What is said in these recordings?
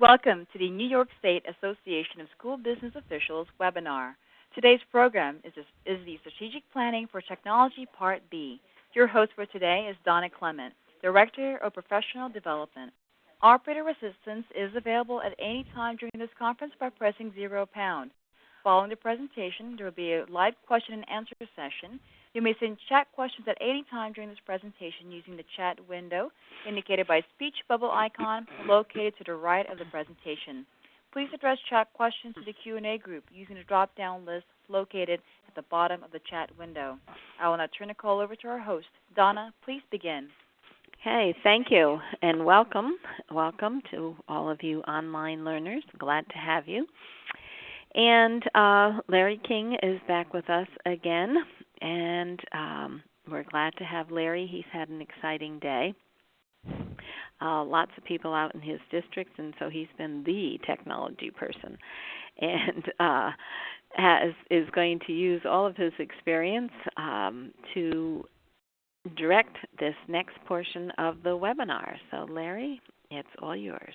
Welcome to the New York State Association of School Business Officials webinar. Today's program is the Strategic Planning for Technology Part B. Your host for today is Donna Clement, Director of Professional Development. Operator assistance is available at any time during this conference by pressing #. Following the presentation, there will be a live question and answer session. You may send chat questions at any time during this presentation using the chat window indicated by a speech bubble icon located to the right of the presentation. Please address chat questions to the Q&A group using the drop-down list located at the bottom of the chat window. I will now turn the call over to our host. Donna, please begin. Hey, thank you, and welcome. Welcome to all of you online learners. Glad to have you. And Larry King is back with us again, and we're glad to have Larry. He's had an exciting day. Lots of people out in his districts, and so he's been the technology person, and is going to use all of his experience to direct this next portion of the webinar. So, Larry, it's all yours.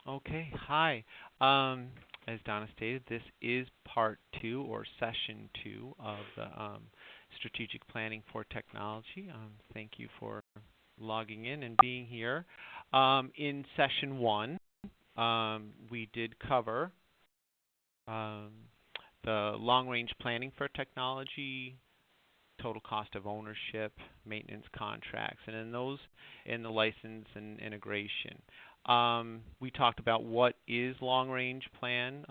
Okay. Hi. As Donna stated, this is part 2 or session 2 of the Strategic Planning for Technology. Thank you for logging in and being here. In session 1, we did cover the long-range planning for technology, total cost of ownership, maintenance contracts, and in the license and integration. We talked about what is long-range plan.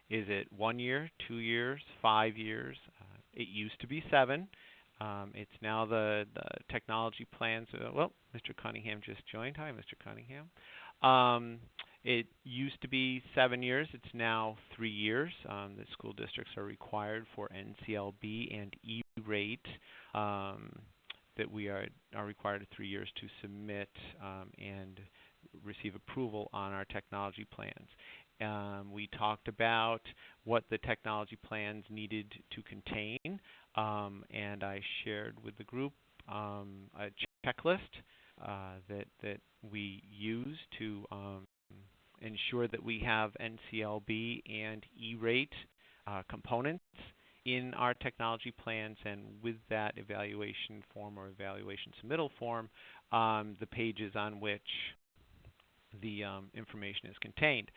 Is it 1 year, 2 years, 5 years? It used to be 7. It's now the technology plans. Well, Mr. Cunningham just joined. Hi, Mr. Cunningham. It used to be 7 years. It's now 3 years. The school districts are required for NCLB and E-rate that we are required at 3 years to submit and receive approval on our technology plans. We talked about what the technology plans needed to contain, and I shared with the group a checklist that we use to ensure that we have NCLB and E-rate components in our technology plans, and with that evaluation form or evaluation submittal form, the pages on which the information is contained.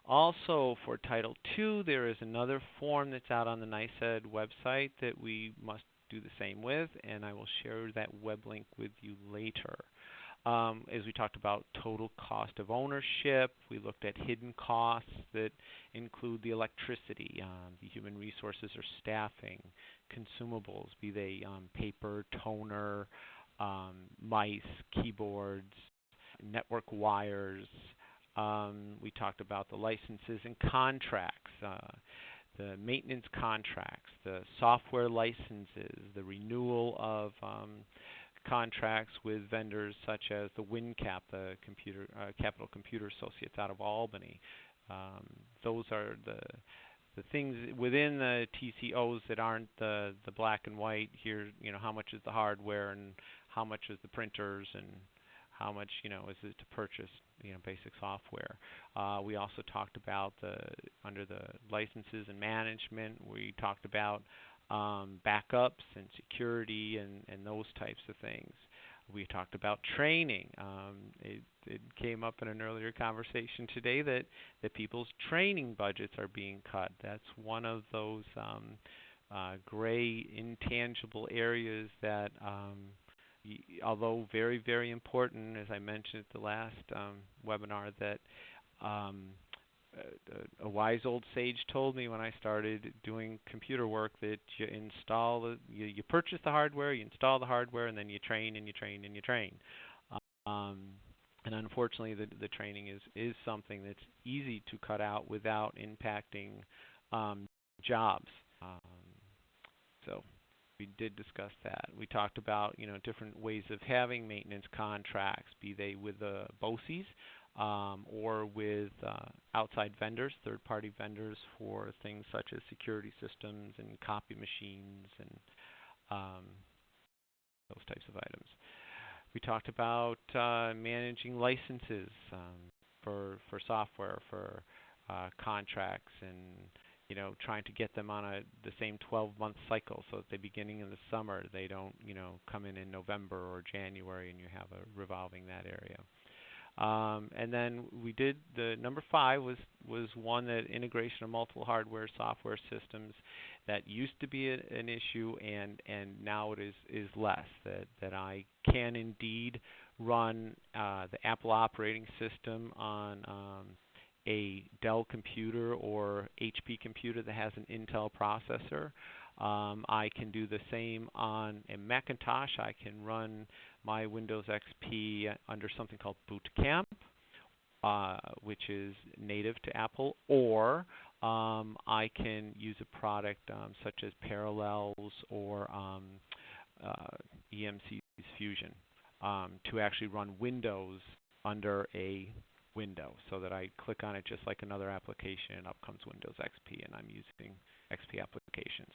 Also, for Title II, there is another form that's out on the NYSED website that we must do the same with, and I will share that web link with you later. As we talked about total cost of ownership, we looked at hidden costs that include the electricity, the human resources or staffing, consumables, be they paper, toner, mice, keyboards, network wires. We talked about the licenses and contracts, the maintenance contracts, the software licenses, the renewal of contracts with vendors such as the WinCap, the Capital Computer Associates out of Albany. Those are the things within the TCOs that aren't the black and white. Here, how much is the hardware and how much is the printers and how much, is it to purchase, basic software. We also talked about under the licenses and management, we talked about backups and security and those types of things. We talked about training. It came up in an earlier conversation today that people's training budgets are being cut. That's one of those gray, intangible areas that although very, very important, as I mentioned at the last webinar, that a wise old sage told me when I started doing computer work that you purchase the hardware, you install the hardware, and then you train and you train and you train. And unfortunately, the training is something that's easy to cut out without impacting jobs. So we did discuss that. We talked about different ways of having maintenance contracts, be they with the BOCES or with outside vendors, third-party vendors for things such as security systems and copy machines and those types of items. We talked about managing licenses, for software, for contracts, and trying to get them on the same 12-month cycle, so at the beginning of the summer they don't come in November or January, and you have a revolving that area. And then we did the number 5 was one that integration of multiple hardware software systems that used to be an issue, and now it is less. That I can indeed run the Apple operating system on a Dell computer or HP computer that has an Intel processor. I can do the same on a Macintosh. I can run my Windows XP under something called Boot Camp, which is native to Apple, or I can use a product such as Parallels or EMC's Fusion to actually run Windows under a window, so that I click on it just like another application, and up comes Windows XP, and I'm using XP applications.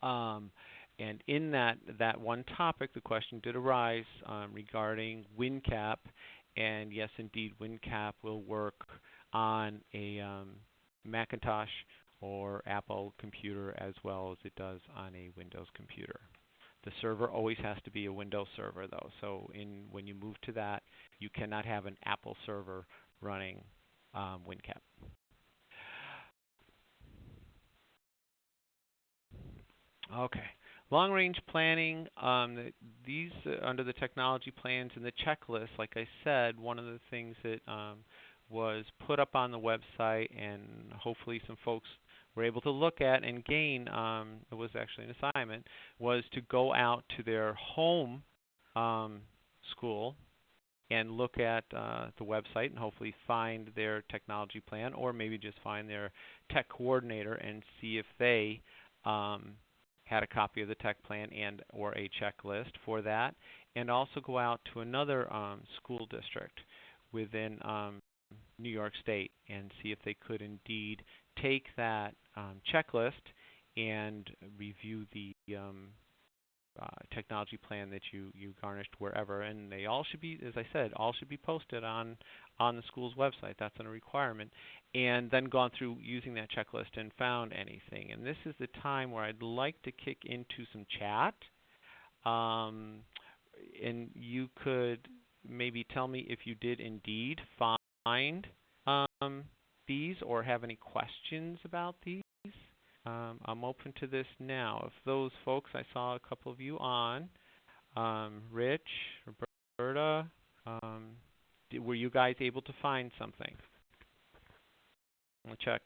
And in that one topic, the question did arise regarding WinCap, and yes, indeed, WinCap will work on a Macintosh or Apple computer as well as it does on a Windows computer. The server always has to be a Windows server, though. So when you move to that, you cannot have an Apple server running WinCap. Okay. Long-range planning, these under the technology plans and the checklist, like I said, one of the things that was put up on the website, and hopefully some folks were able to look at and gain, it was actually an assignment, was to go out to their home school and look at the website and hopefully find their technology plan, or maybe just find their tech coordinator and see if they had a copy of the tech plan and or a checklist for that, and also go out to another school district within New York State and see if they could indeed take that checklist and review the technology plan that you garnished wherever. And they all should be, as I said, all should be posted on the school's website. That's a requirement. And then gone through using that checklist and found anything. And this is the time where I'd like to kick into some chat. And you could maybe tell me if you did indeed find these or have any questions about these. I'm open to this now. If those folks, I saw a couple of you on, Rich, Roberta, were you guys able to find something? I'll check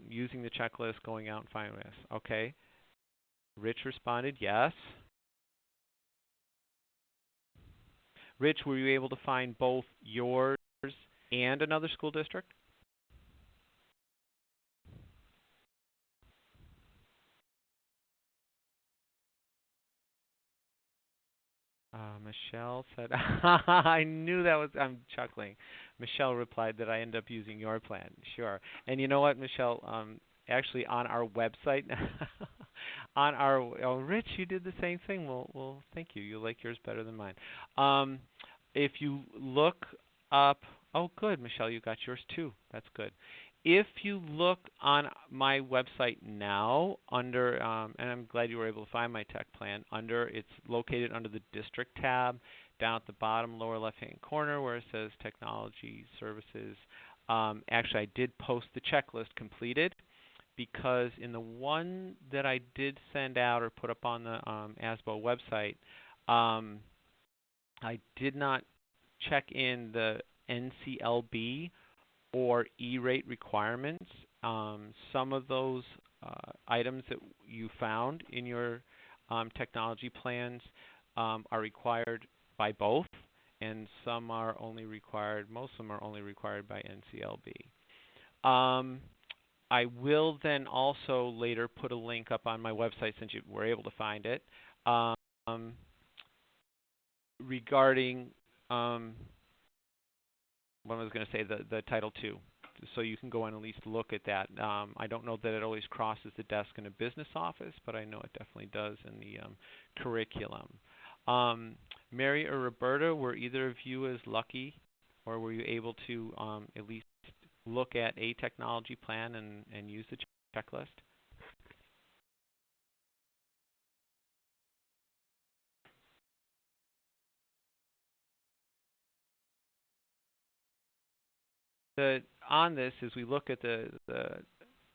using the checklist, going out and finding this. Okay. Rich responded yes. Rich, were you able to find both yours and another school district? Michelle said, I knew that was, I'm chuckling. Michelle replied that I end up using your plan. Sure. And you know what, Michelle? Actually, on our website, Rich, you did the same thing. Well, thank you. You like yours better than mine. If you look up, oh, good, Michelle, you got yours too. That's good. If you look on my website now under, and I'm glad you were able to find my tech plan, it's located under the district tab down at the bottom lower left-hand corner where it says Technology Services. Actually, I did post the checklist completed, because in the one that I did send out or put up on the SBO website, I did not check in the NCLB or E-rate requirements. Some of those items that you found in your technology plans are required by both, and some are only required, most of them are only required by NCLB. I will then also later put a link up on my website, since you were able to find it, regarding what I was going to say, the Title II, so you can go in and at least look at that. I don't know that it always crosses the desk in a business office, but I know it definitely does in the curriculum. Mary or Roberta, were either of you as lucky or were you able to at least look at a technology plan and use the checklist? On this, as we look at the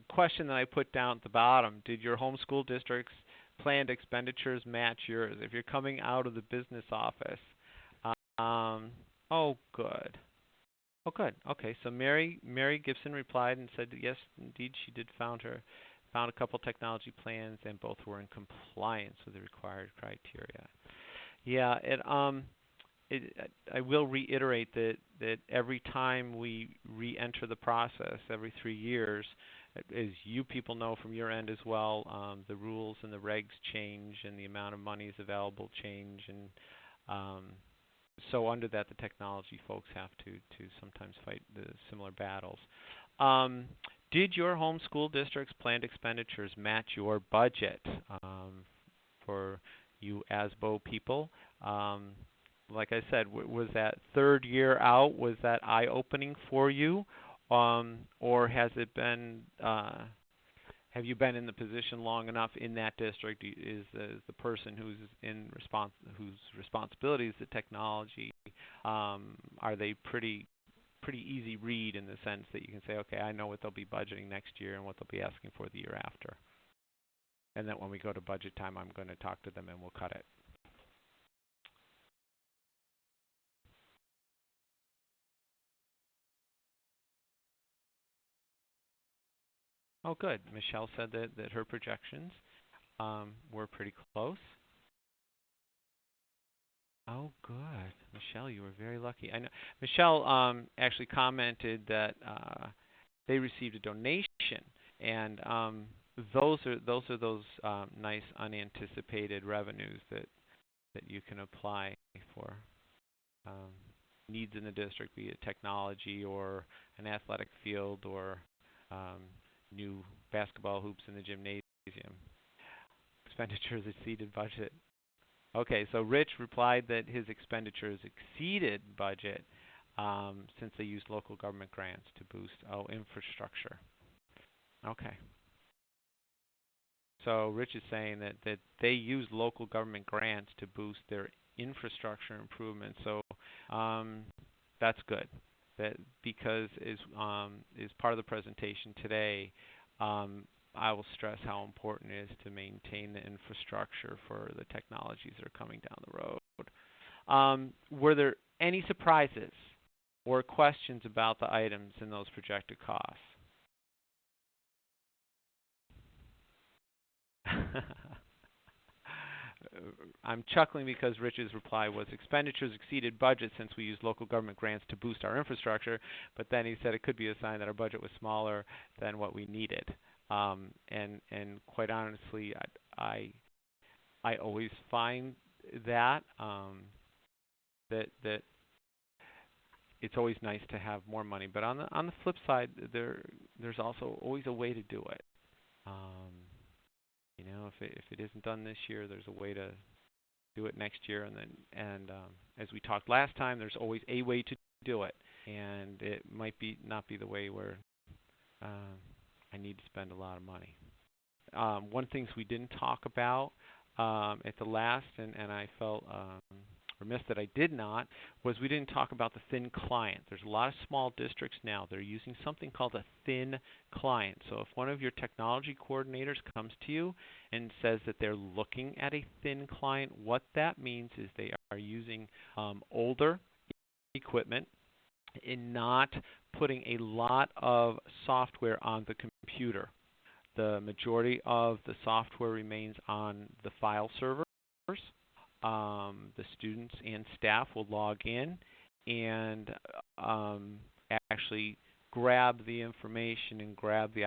question that I put down at the bottom, did your home school district's planned expenditures match yours? If you're coming out of the business office, oh, good. Oh, good. Okay, so Mary Gibson replied and said yes, indeed, she did found a couple technology plans, and both were in compliance with the required criteria. Yeah, I will reiterate that every time we re-enter the process, every 3 years, as you people know from your end as well, the rules and the regs change, and the amount of monies available change, and so under that, the technology folks have to sometimes fight the similar battles. Did your home school district's planned expenditures match your budget? For you ASBO people, like I said, was that third year out, was that eye-opening for you? Or has it been, have you been in the position long enough in that district? Is the person whose responsibility is the technology, are they pretty easy read in the sense that you can say, okay, I know what they'll be budgeting next year and what they'll be asking for the year after, and that when we go to budget time, I'm going to talk to them and we'll cut it. Oh, good. Michelle said that her projections were pretty close. Oh, good. Michelle, you were very lucky. I know Michelle actually commented that they received a donation, and those are nice unanticipated revenues that you can apply for needs in the district, be it technology or an athletic field or new basketball hoops in the gymnasium. Expenditures exceeded budget. Okay, so Rich replied that his expenditures exceeded budget since they used local government grants to boost infrastructure. Okay. So Rich is saying that they use local government grants to boost their infrastructure improvements. So that's good. That because is part of the presentation today, I will stress how important it is to maintain the infrastructure for the technologies that are coming down the road. Were there any surprises or questions about the items in those projected costs? I'm chuckling because Rich's reply was expenditures exceeded budget since we used local government grants to boost our infrastructure, but then he said it could be a sign that our budget was smaller than what we needed. And quite honestly, I always find that that it's always nice to have more money, but on the flip side, there's also always a way to do it. You know, if it isn't done this year, there's a way to do it next year, and as we talked last time, there's always a way to do it, and it might not be the way where I need to spend a lot of money. One thing we didn't talk about at the last, and I felt remiss that I did not, was we didn't talk about the thin client. There's a lot of small districts now. They're using something called a thin client. So if one of your technology coordinators comes to you and says that they're looking at a thin client, what that means is they are using older equipment and not putting a lot of software on the computer. The majority of the software remains on the file servers. The students and staff will log in and actually grab the information and grab the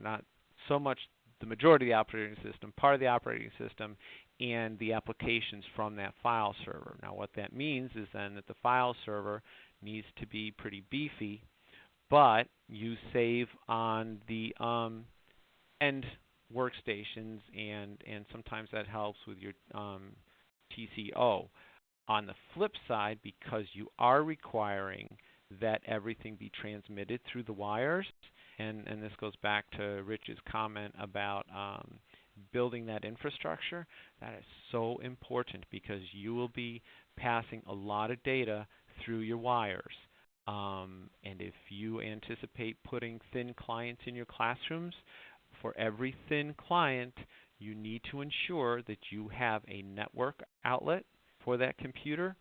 not so much the majority of the operating system, part of the operating system, and the applications from that file server. Now what that means is then that the file server needs to be pretty beefy, but you save on the end workstations, and sometimes that helps with your TCO. On the flip side, because you are requiring that everything be transmitted through the wires. And this goes back to Rich's comment about building that infrastructure. That is so important because you will be passing a lot of data through your wires. And if you anticipate putting thin clients in your classrooms, for every thin client, you need to ensure that you have a network outlet for that computer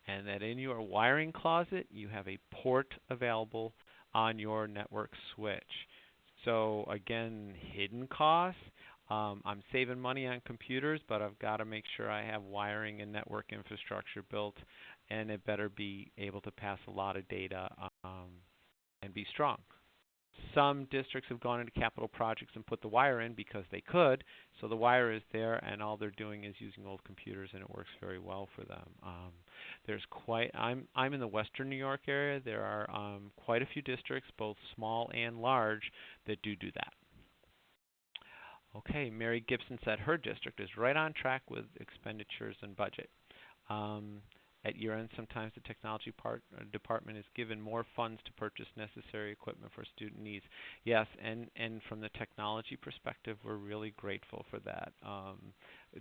and that in your wiring closet you have a port available on your network switch. So again, hidden costs. I'm saving money on computers, but I've got to make sure I have wiring and network infrastructure built, and it better be able to pass a lot of data and be strong. Some districts have gone into capital projects and put the wire in because they could, so the wire is there, and all they're doing is using old computers, and it works very well for them. I'm in the Western New York area. There are quite a few districts, both small and large, that do that. Okay, Mary Gibson said her district is right on track with expenditures and budget. At year-end, sometimes the technology department is given more funds to purchase necessary equipment for student needs. Yes, and from the technology perspective, we're really grateful for that.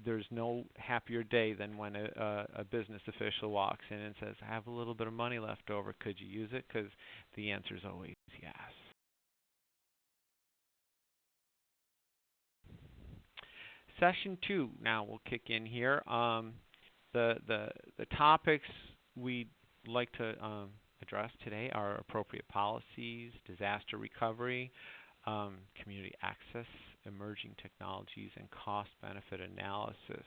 There's no happier day than when a business official walks in and says, I have a little bit of money left over. Could you use it? Because the answer is always yes. Session 2 now will kick in here. The topics we'd like to address today are appropriate policies, disaster recovery, community access, emerging technologies, and cost-benefit analysis.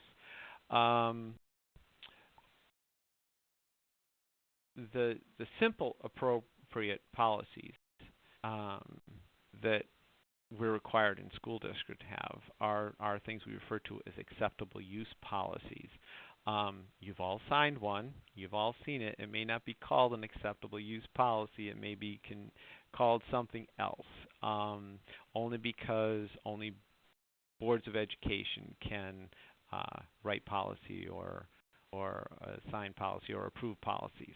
The simple appropriate policies that we're required in school district to have are things we refer to as acceptable use policies. You've all signed one. You've all seen it. It may not be called an acceptable use policy. It may be called something else, only because only boards of education can write policy or assign policy or approve policies.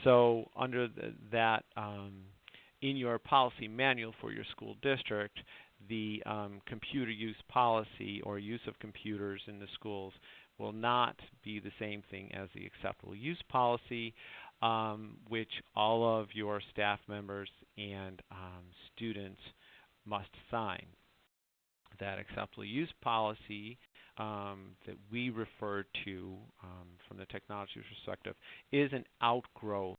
So under that, in your policy manual for your school district, the computer use policy or use of computers in the schools will not be the same thing as the acceptable use policy, which all of your staff members and students must sign. That acceptable use policy that we refer to from the technology perspective is an outgrowth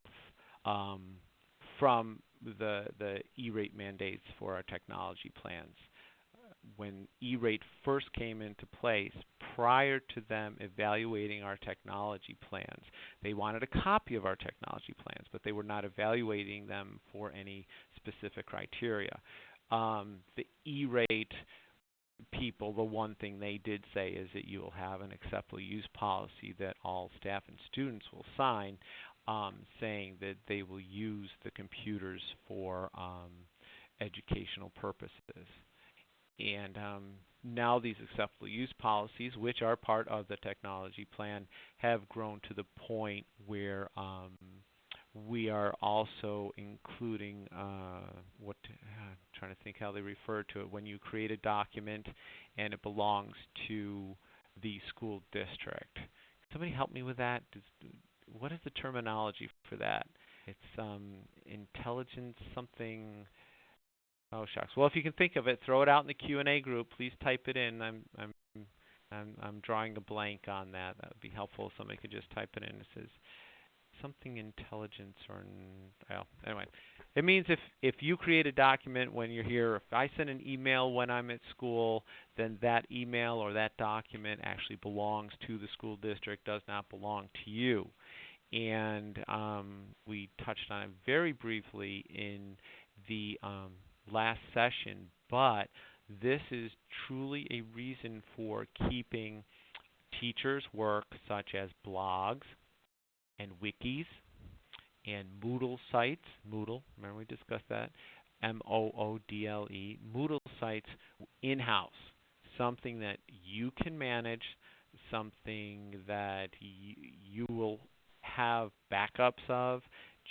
from the E-rate mandates for our technology plans. When E-rate first came into place, prior to them evaluating our technology plans, they wanted a copy of our technology plans, but they were not evaluating them for any specific criteria. The E-rate people, the one thing they did say is that you will have an acceptable use policy that all staff and students will sign, saying that they will use the computers for educational purposes. And now these acceptable use policies, which are part of the technology plan, have grown to the point where we are also including I'm trying to think how they refer to it, when you create a document and it belongs to the school district. Somebody help me with that? What is the terminology for that? It's intelligence something. Oh shucks. Well, if you can think of it, throw it out in the Q&A group. Please type it in. I'm drawing a blank on that. That would be helpful if somebody could just type it in. It says something intelligence or well, anyway. It means if you create a document when you're here, if I send an email when I'm at school, then that email or that document actually belongs to the school district, does not belong to you. And we touched on it very briefly in the last session, but this is truly a reason for keeping teachers' work such as blogs and wikis and Moodle sites. Moodle, remember we discussed that? M-O-O-D-L-E. Moodle sites in-house, something that you can manage, something that you will have backups of,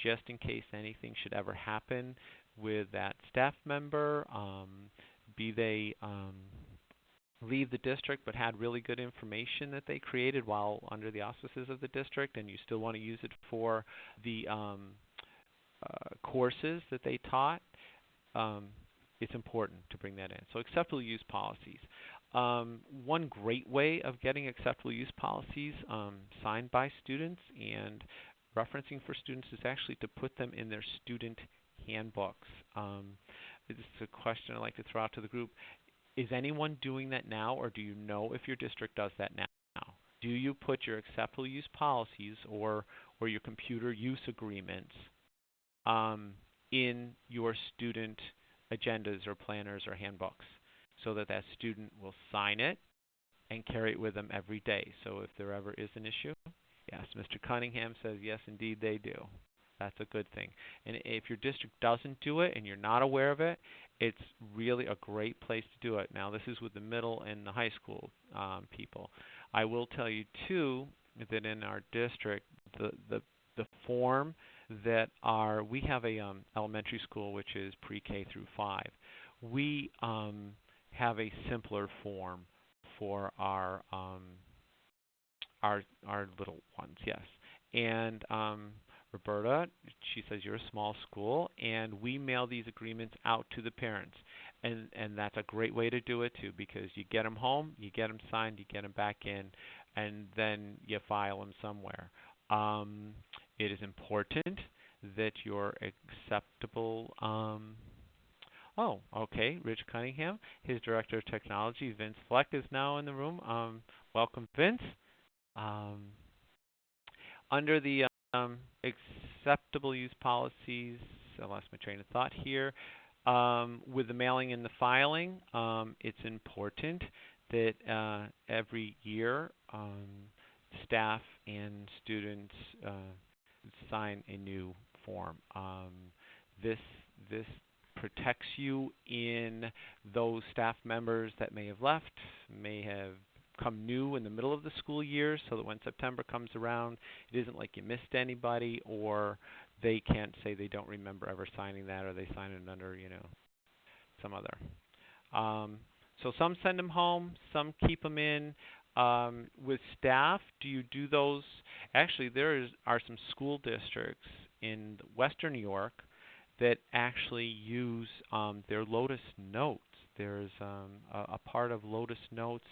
just in case anything should ever happen with that staff member, be they leave the district but had really good information that they created while under the auspices of the district, and you still want to use it for the courses that they taught, it's important to bring that in. So acceptable use policies. One great way of getting acceptable use policies signed by students and referencing for students is actually to put them in their student handbooks. This is a question I'd like to throw out to the group. Is anyone doing that now, or do you know if your district does that now? Do you put your acceptable use policies or your computer use agreements in your student agendas or planners or handbooks so that that student will sign it and carry it with them every day? So if there ever is an issue, yes, Mr. Cunningham says yes, indeed they do. That's a good thing. And if your district doesn't do it and you're not aware of it, it's really a great place to do it. Now, this is with the middle and the high school people. I will tell you, too, that in our district, the form that we have a elementary school which is pre-K through 5. We have a simpler form for our little ones, yes. And Roberta, she says you're a small school, and we mail these agreements out to the parents. And that's a great way to do it, too, because you get them home, you get them signed, you get them back in, and then you file them somewhere. It is important that your acceptable oh, okay, Rich Cunningham, his Director of Technology, Vince Fleck, is now in the room. Welcome, Vince. Under the acceptable use policies, I lost my train of thought here. With the mailing and the filing, it's important that every year staff and students sign a new form. This protects you in those staff members that may have left, may have come new in the middle of the school year, so that when September comes around, it isn't like you missed anybody, or they can't say they don't remember ever signing that, or they sign it under, some other. So some send them home, some keep them in. With staff, do you do those? Actually, are some school districts in Western New York that actually use their Lotus Notes. There's a part of Lotus Notes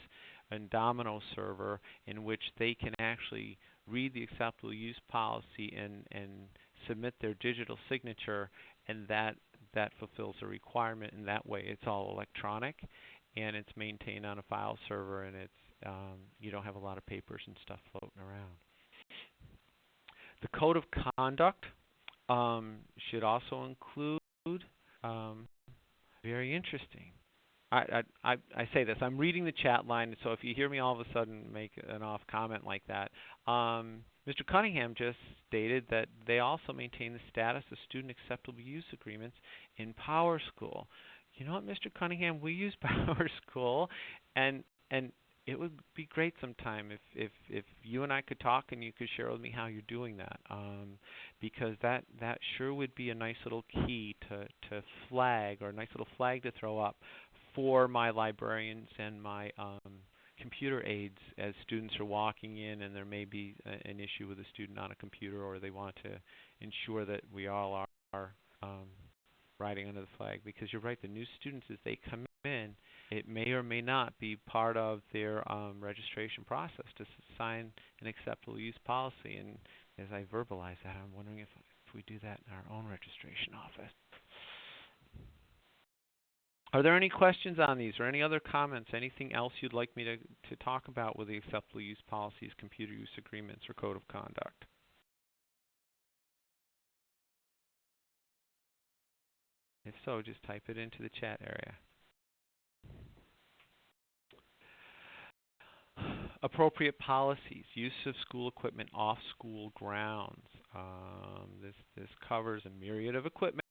and Domino server in which they can actually read the acceptable use policy and submit their digital signature, and that fulfills a requirement. In that way, it's all electronic, and it's maintained on a file server, and it's you don't have a lot of papers and stuff floating around. The code of conduct should also include, very interesting. I say this, I'm reading the chat line, so if you hear me all of a sudden make an off comment like that, Mr. Cunningham just stated that they also maintain the status of student acceptable use agreements in Power School. You know what, Mr. Cunningham, we use Power School, and it would be great sometime if you and I could talk and you could share with me how you're doing that, because that sure would be a nice little key to flag, or a nice little flag to throw up for my librarians and my computer aides as students are walking in and there may be an issue with a student on a computer, or they want to ensure that we all are riding under the flag. Because you're right, the new students, as they come in, it may or may not be part of their registration process to sign an acceptable use policy. And as I verbalize that, I'm wondering if we do that in our own registration office. Are there any questions on these, or any other comments? Anything else you'd like me to talk about with the acceptable use policies, computer use agreements, or code of conduct? If so, just type it into the chat area. Appropriate policies, use of school equipment off school grounds. This covers a myriad of equipment,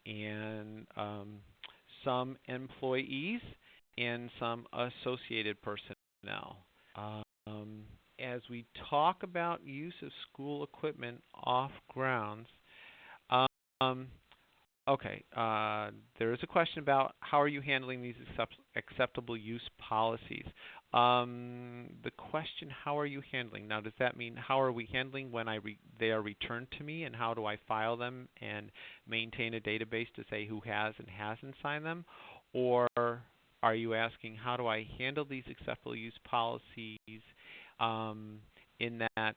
and some employees and some associated personnel. as we talk about use of school equipment off grounds, um, okay, there is a question about how are you handling these acceptable use policies. The question, how are you handling? Now, does that mean how are we handling when they are returned to me, and how do I file them and maintain a database to say who has and hasn't signed them? Or are you asking how do I handle these acceptable use policies in that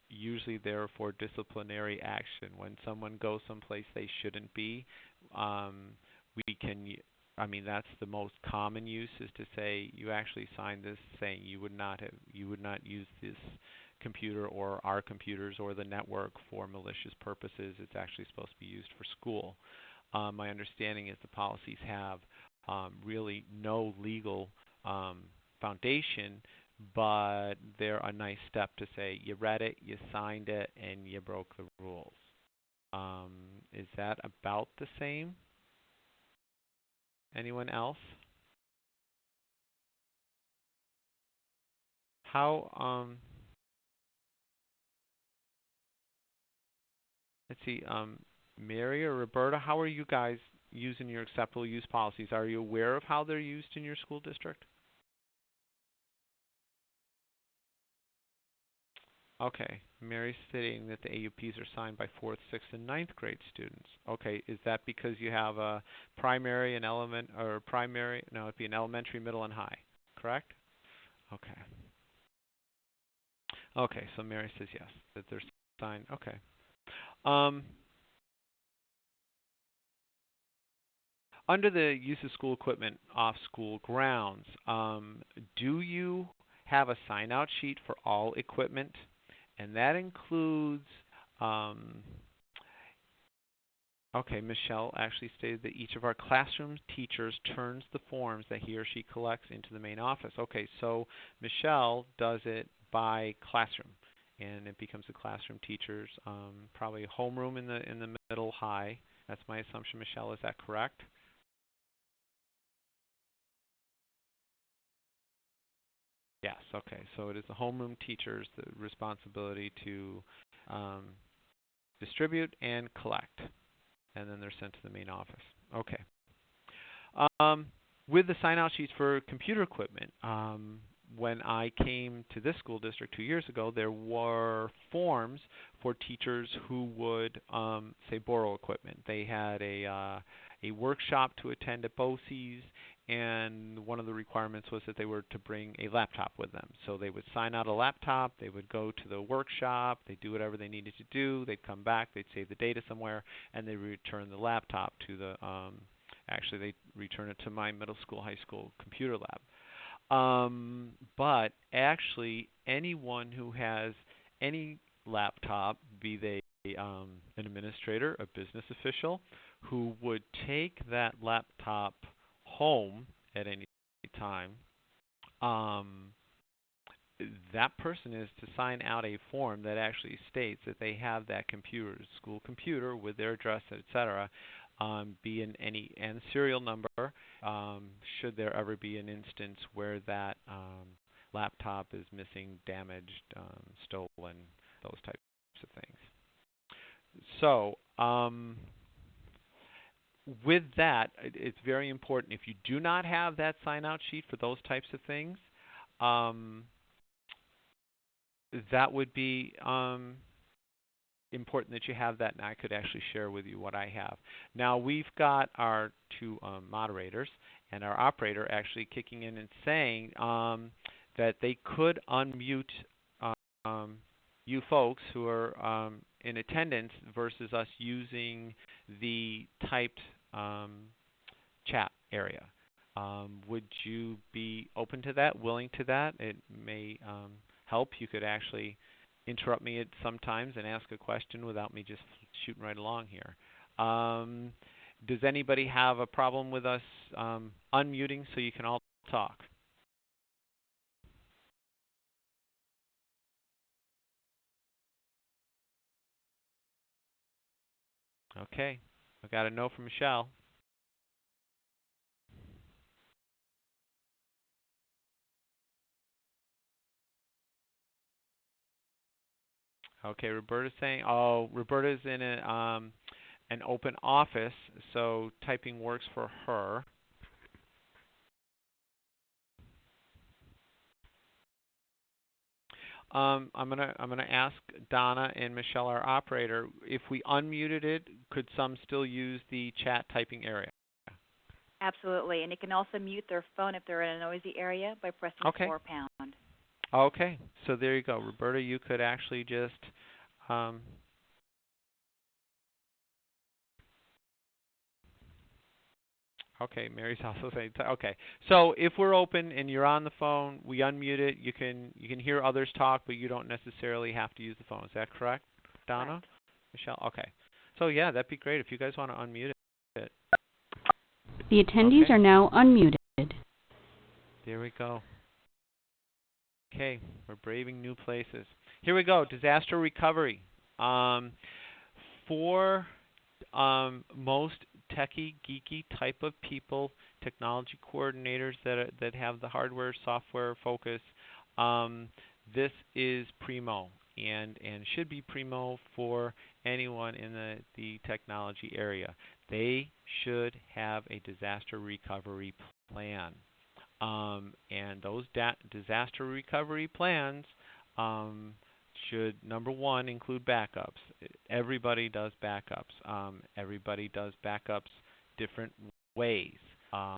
usually they're for disciplinary action. When someone goes someplace they shouldn't be, we can, I mean, that's the most common use, is to say you actually signed this saying you would not use this computer or our computers or the network for malicious purposes. It's actually supposed to be used for school. My understanding is the policies have really no legal foundation, but they're a nice step to say you read it, you signed it, and you broke the rules. Is that about the same? Anyone else? How, let's see, Mary or Roberta, how are you guys using your acceptable use policies? Are you aware of how they're used in your school district? Okay, Mary's stating that the AUPs are signed by 4th, 6th, and ninth grade students. Okay, is that because you have a primary and no, it'd be an elementary, middle, and high, correct? Okay. Okay, so Mary says yes, that they're signed. Okay. Um, Under the use of school equipment off school grounds, do you have a sign-out sheet for all equipment? And that includes, okay, Michelle actually stated that each of our classroom teachers turns the forms that he or she collects into the main office. Okay, so Michelle does it by classroom, and it becomes the classroom teachers, probably homeroom in the middle, high. That's my assumption, Michelle. Is that correct? Yes, okay. So it is the homeroom teachers' the responsibility to distribute and collect, and then they're sent to the main office. Okay. With the sign-out sheets for computer equipment, when I came to this school district 2 years ago, there were forms for teachers who would, say, borrow equipment. They had a workshop to attend at BOCES, and one of the requirements was that they were to bring a laptop with them. So they would sign out a laptop, they would go to the workshop, they'd do whatever they needed to do, they'd come back, they'd save the data somewhere, and they'd return the laptop to the, actually they return it to my middle school, high school computer lab. But actually anyone who has any laptop, be they an administrator, a business official, who would take that laptop home at any time, that person is to sign out a form that actually states that they have that computer, school computer, with their address, etc., be in any and serial number, should there ever be an instance where that laptop is missing, damaged, stolen, those types of things. So, with that, it's very important. If you do not have that sign-out sheet for those types of things, that would be important that you have that, and I could actually share with you what I have. Now, we've got our two moderators and our operator actually kicking in and saying that they could unmute you folks who are in attendance versus us using the typed chat area. Would you be open to that, willing to that? It may help. You could actually interrupt me at sometimes and ask a question without me just shooting right along here. Does anybody have a problem with us unmuting so you can all talk? Okay, I got a no from Michelle. Okay, Roberta's saying, oh, Roberta's in an open office, so typing works for her. I'm gonna ask Donna and Michelle, our operator, if we unmuted it, could some still use the chat typing area? Absolutely. And it can also mute their phone if they're in a noisy area by pressing Okay. 4#. Okay. So there you go, Roberta. You could actually just okay, Mary's also saying okay. So if we're open and you're on the phone, we unmute it. You can hear others talk, but you don't necessarily have to use the phone. Is that correct, Donna? Correct. Michelle? Okay. So yeah, that'd be great if you guys want to unmute it. The attendees are now unmuted. There we go. Okay, we're braving new places. Here we go, disaster recovery. For most techie, geeky type of people, technology coordinators that have the hardware, software focus, this is primo and should be primo for anyone in the technology area. They should have a disaster recovery plan. And those disaster recovery plans should, number one, include backups. Everybody does backups. Everybody does backups different ways. The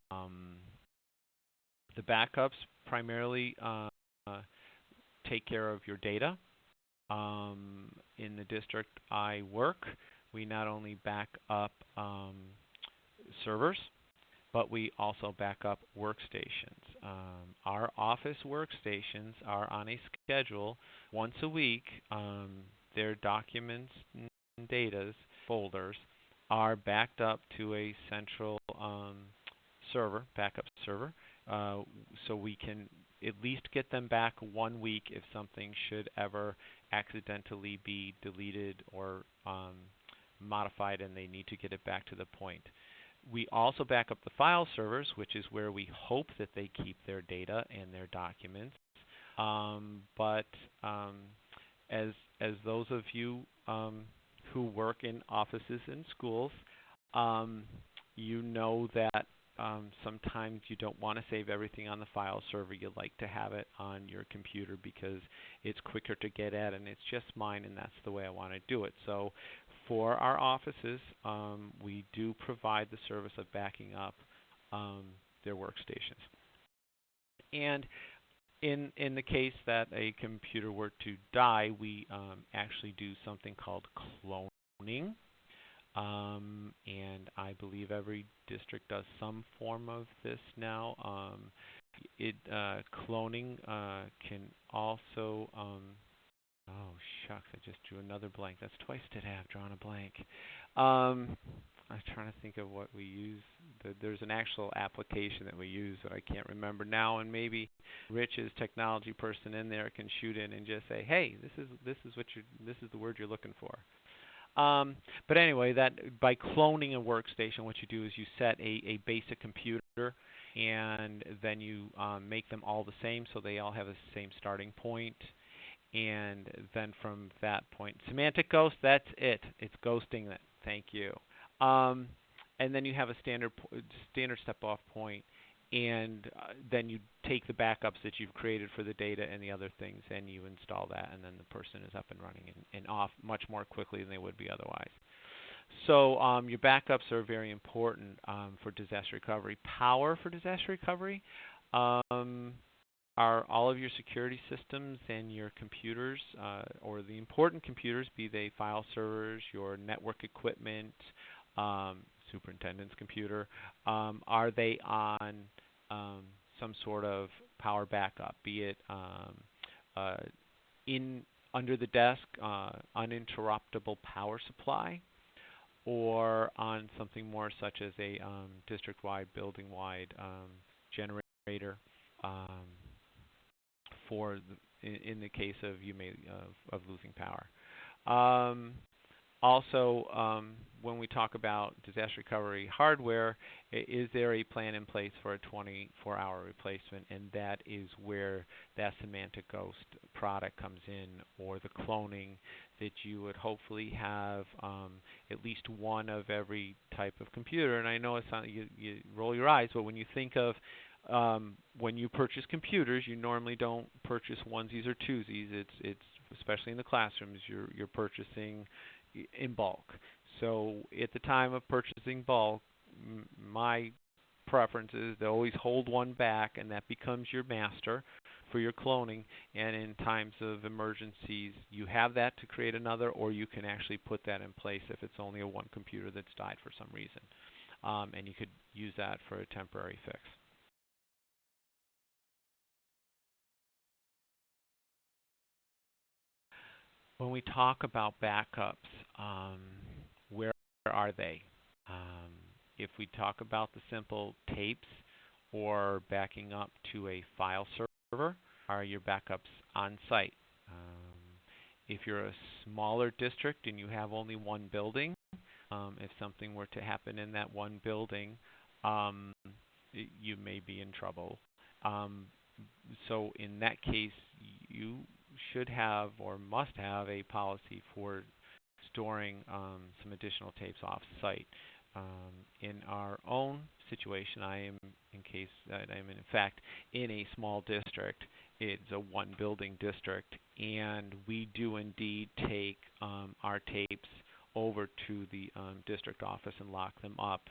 backups primarily take care of your data. In the district I work, we not only back up servers, but we also back up workstations. Our office workstations are on a schedule once a week. Their documents and data folders are backed up to a central server, backup server, so we can at least get them back 1 week if something should ever accidentally be deleted or modified and they need to get it back to the point. We also back up the file servers, which is where we hope that they keep their data and their documents. But as those of you who work in offices and schools, you know that sometimes you don't want to save everything on the file server. You like to have it on your computer because it's quicker to get at, and it's just mine, and that's the way I want to do it. So for our offices, we do provide the service of backing up their workstations. And in the case that a computer were to die, we actually do something called cloning. And I believe every district does some form of this now. Cloning can also oh, shucks, I just drew another blank. That's twice today I've drawn a blank. I was trying to think of what we use. There's an actual application that we use that I can't remember now, and maybe Rich's technology person in there can shoot in and just say, "Hey, this is the word you're looking for." But anyway, that by cloning a workstation, what you do is you set a basic computer, and then you make them all the same, so they all have the same starting point. And then from that point, semantic ghost, that's it. It's ghosting it. Thank you. And then you have a standard step-off point, and then you take the backups that you've created for the data and the other things, and you install that, and then the person is up and running and off much more quickly than they would be otherwise. So your backups are very important for disaster recovery. Power for disaster recovery are all of your security systems and your computers, or the important computers, be they file servers, your network equipment, superintendent's computer, are they on some sort of power backup, be it under the desk, uninterruptible power supply, or on something more such as a district-wide, building-wide generator in the case of of losing power. Also, when we talk about disaster recovery hardware, is there a plan in place for a 24-hour replacement? And that is where that semantic ghost product comes in, or the cloning that you would hopefully have at least one of every type of computer. And I know it's not, you roll your eyes, but when you think of when you purchase computers, you normally don't purchase onesies or twosies. It's especially in the classrooms, you're purchasing in bulk. So at the time of purchasing bulk, my preference is to always hold one back, and that becomes your master for your cloning. And in times of emergencies, you have that to create another, or you can actually put that in place if it's only a one computer that's died for some reason. And you could use that for a temporary fix. When we talk about backups, where are they? If we talk about the simple tapes or backing up to a file server, are your backups on site? If you're a smaller district and you have only one building, if something were to happen in that one building, you may be in trouble. So in that case, you should have or must have a policy for storing some additional tapes off-site. In our own situation, I am in fact in a small district. It's a one-building district, and we do indeed take our tapes over to the district office and lock them up,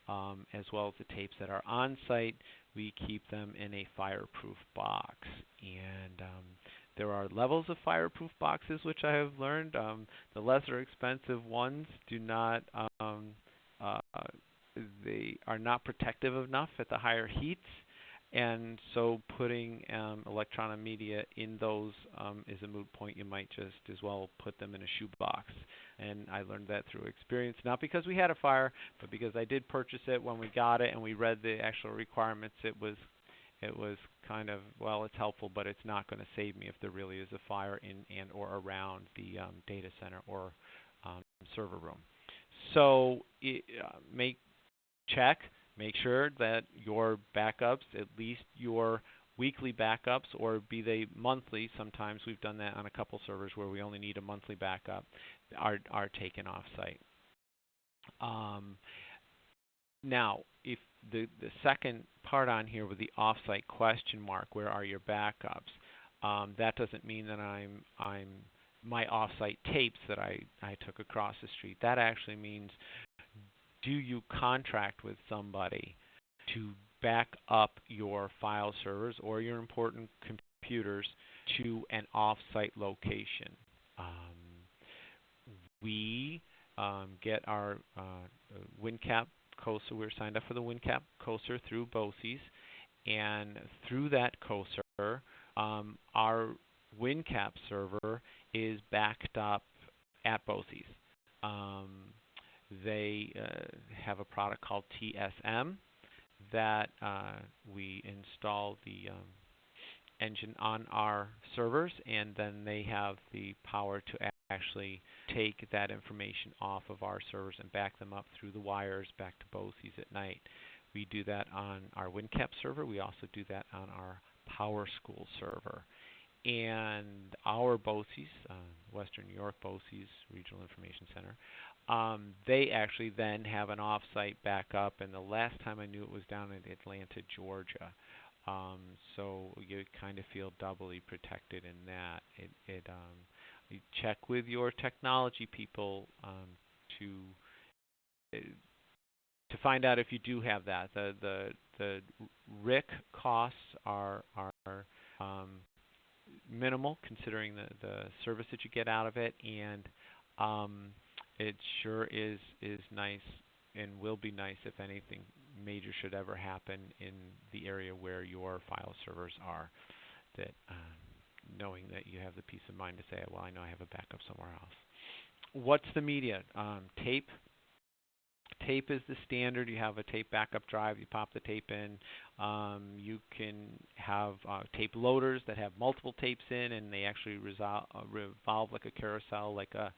as well as the tapes that are on-site. We keep them in a fireproof box, and there are levels of fireproof boxes, which I have learned. The lesser expensive ones do not, they are not protective enough at the higher heats, and so putting electronic media in those is a moot point. You might just as well put them in a shoebox. And I learned that through experience, not because we had a fire, but because I did purchase it when we got it and we read the actual requirements. It was kind of, well, it's helpful, but it's not going to save me if there really is a fire in and or around the data center or server room. So make sure that your backups, at least your weekly backups, or be they monthly, sometimes we've done that on a couple servers where we only need a monthly backup, are taken off-site. Now, if the second part on here with the off-site question mark, where are your backups? That doesn't mean that I'm my off-site tapes that I took across the street. That actually means, do you contract with somebody to back up your file servers or your important computers to an off-site location? We get our WinCap COSR. We're signed up for the WinCap COSR through BOCES, and through that COSR, our WinCap server is backed up at BOCES. They have a product called TSM that we install the engine on our servers, and then they have the power to actually take that information off of our servers and back them up through the wires back to BOCES at night. We do that on our WinCap server. We also do that on our PowerSchool server. And our BOCES, Western New York BOCES, Regional Information Center, they actually then have an off-site backup, and the last time I knew it was down in Atlanta, Georgia. So you kind of feel doubly protected in that. You check with your technology people to find out if you do have that. The RIC costs are minimal considering the service that you get out of it, and it sure is nice and will be nice if anything major should ever happen in the area where your file servers are, that knowing that you have the peace of mind to say, well, I know I have a backup somewhere else. What's the media? Tape. Tape is the standard. You have a tape backup drive. You pop the tape in. You can have tape loaders that have multiple tapes in, and they actually revolve like a carousel, like a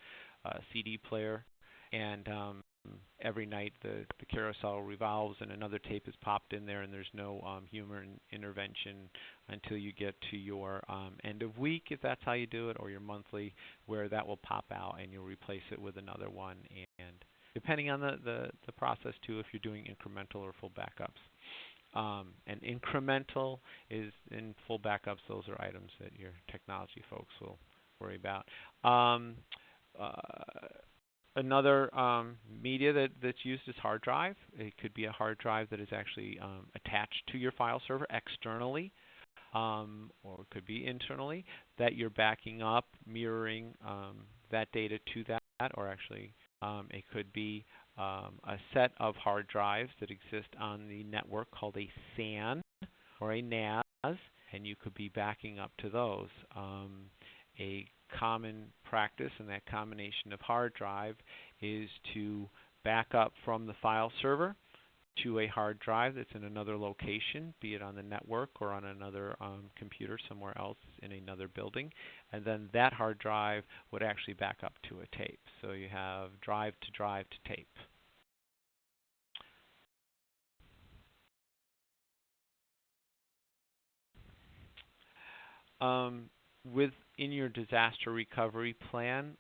CD player. And every night the carousel revolves and another tape is popped in there, and there's no human intervention until you get to your end of week, if that's how you do it, or your monthly, where that will pop out and you'll replace it with another one. And depending on the process too, if you're doing incremental or full backups. And incremental is in full backups. Those are items that your technology folks will worry about. Another media that's used is hard drive. It could be a hard drive that is actually attached to your file server externally, or it could be internally, that you're backing up, mirroring that data to that, or actually it could be a set of hard drives that exist on the network called a SAN or a NAS, and you could be backing up to those. A common practice in that combination of hard drive is to back up from the file server to a hard drive that's in another location, be it on the network or on another computer somewhere else in another building, and then that hard drive would actually back up to a tape. So you have drive to tape. Within your disaster recovery plan,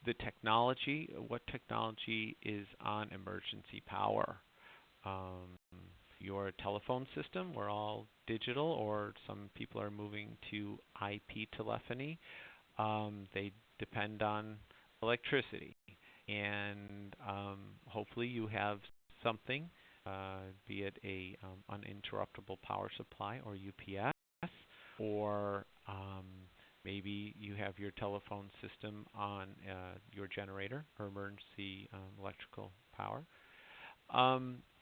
the technology, what technology is on emergency power? Your telephone system, we're all digital, or some people are moving to IP telephony. They depend on electricity, and hopefully you have something, be it a uninterruptible power supply or UPS, or maybe you have your telephone system on your generator or emergency electrical power.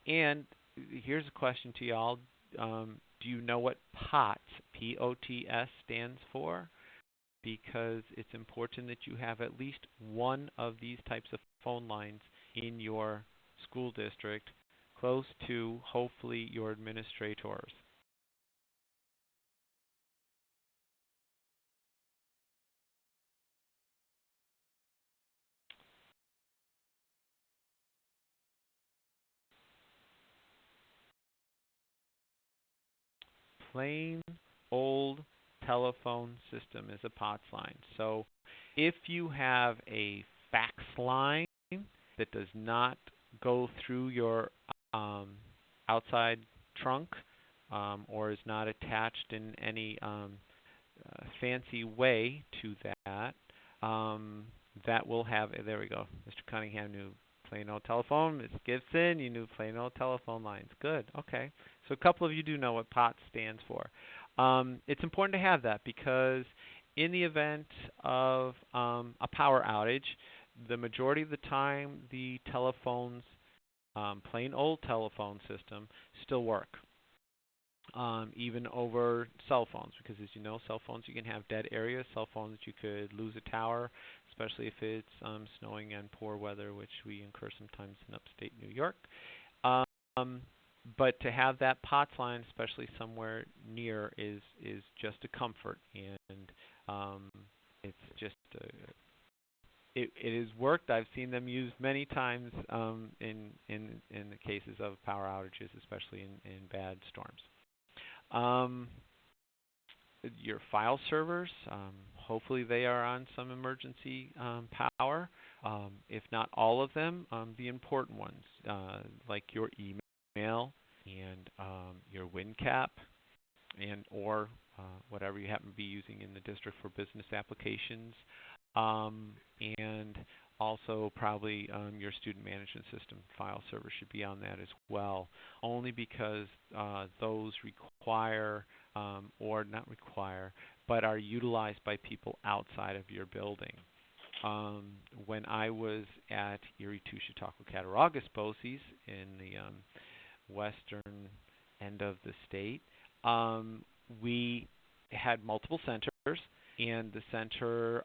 And here's a question to y'all. Do you know what POTS, P-O-T-S, stands for? Because it's important that you have at least one of these types of phone lines in your school district, close to, hopefully, your administrators. Plain old telephone system is a POTS line. So if you have a fax line that does not go through your outside trunk, or is not attached in any fancy way to that, that will have, there we go, Mr. Cunningham knew plain old telephone. Ms. Gibson, you knew plain old telephone lines. Good, okay. So a couple of you do know what POTS stands for. It's important to have that because in the event of a power outage, the majority of the time the telephones, plain old telephone system, still work. Even over cell phones, because as you know, cell phones, you can have dead areas. Cell phones, you could lose a tower, especially if it's snowing and poor weather, which we incur sometimes in upstate New York. But to have that POTS line, especially somewhere near, is just a comfort, and it's just it has worked. I've seen them used many times in the cases of power outages, especially in bad storms. Your file servers, hopefully they are on some emergency power. If not all of them, the important ones, like your email and your WinCap, and or whatever you happen to be using in the district for business applications, and also probably your student management system file server should be on that as well, only because those require, or not require, but are utilized by people outside of your building. When I was at Erie, Touche, Chautauqua, Cattaraugus, BOCES in the western end of the state, we had multiple centers, and the center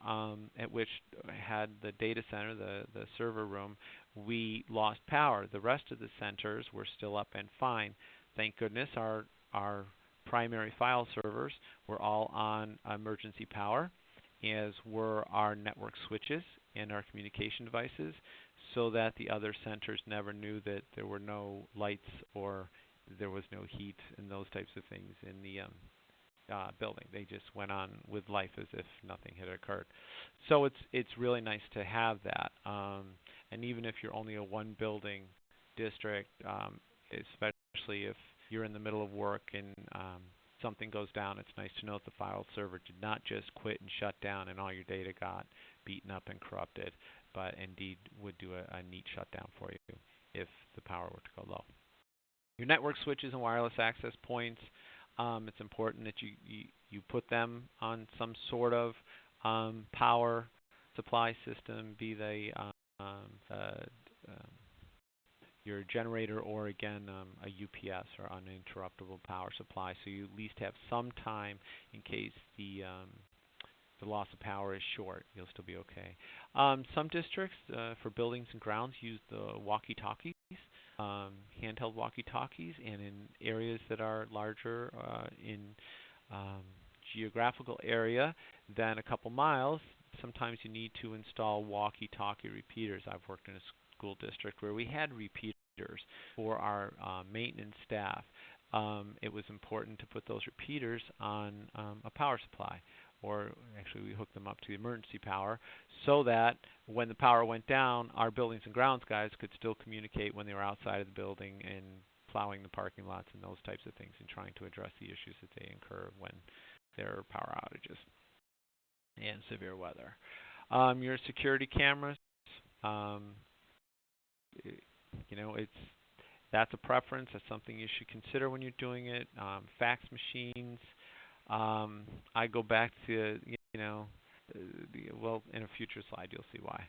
at which had the data center, the server room, we lost power. The rest of the centers were still up and fine. Thank goodness our primary file servers were all on emergency power, as were our network switches and our communication devices, so that the other centers never knew that there were no lights or there was no heat and those types of things in the building. They just went on with life as if nothing had occurred. So it's really nice to have that. And even if you're only a one building district, especially if you're in the middle of work and something goes down, it's nice to know that the file server did not just quit and shut down and all your data got beaten up and corrupted, but indeed would do a neat shutdown for you if the power were to go low. Your network switches and wireless access points, it's important that you put them on some sort of power supply system, be they your generator or, again, a UPS or uninterruptible power supply, so you at least have some time in case the loss of power is short. You'll still be okay. Some districts for buildings and grounds use the walkie-talkies, handheld walkie-talkies, and in areas that are larger in geographical area than a couple miles, sometimes you need to install walkie-talkie repeaters. I've worked in a school district where we had repeaters for our maintenance staff. It was important to put those repeaters on a power supply, or actually we hooked them up to the emergency power, so that when the power went down, our buildings and grounds guys could still communicate when they were outside of the building and plowing the parking lots and those types of things, and trying to address the issues that they incur when there are power outages and severe weather. Your security cameras, that's a preference. That's something you should consider when you're doing it. Fax machines. I go back to, well, in a future slide you'll see why.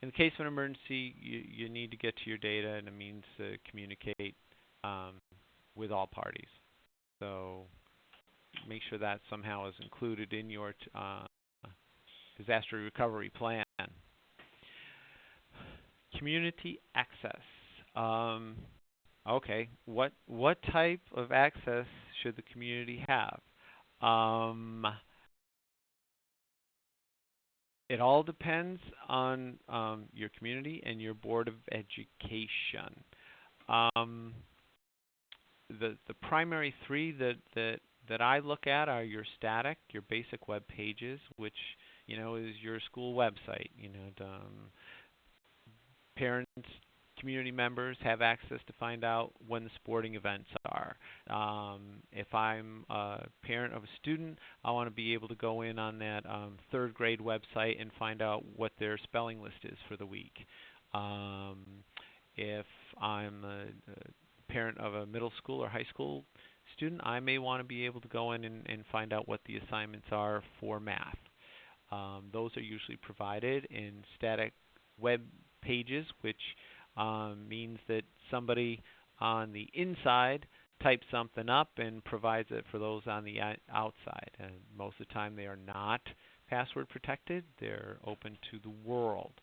In the case of an emergency, you need to get to your data and a means to communicate with all parties. So make sure that somehow is included in your disaster recovery plan. Community access. Okay, what type of access should the community have? It all depends on your community and your Board of Education. The primary three that I look at are your static, your basic web pages, which is your school website. Parents, community members have access to find out when the sporting events are. If I'm a parent of a student, I want to be able to go in on that third grade website and find out what their spelling list is for the week. If I'm a parent of a middle school or high school student, I may want to be able to go in and find out what the assignments are for math. Those are usually provided in static web pages, which means that somebody on the inside types something up and provides it for those on the outside. And most of the time they are not password protected. They're open to the world.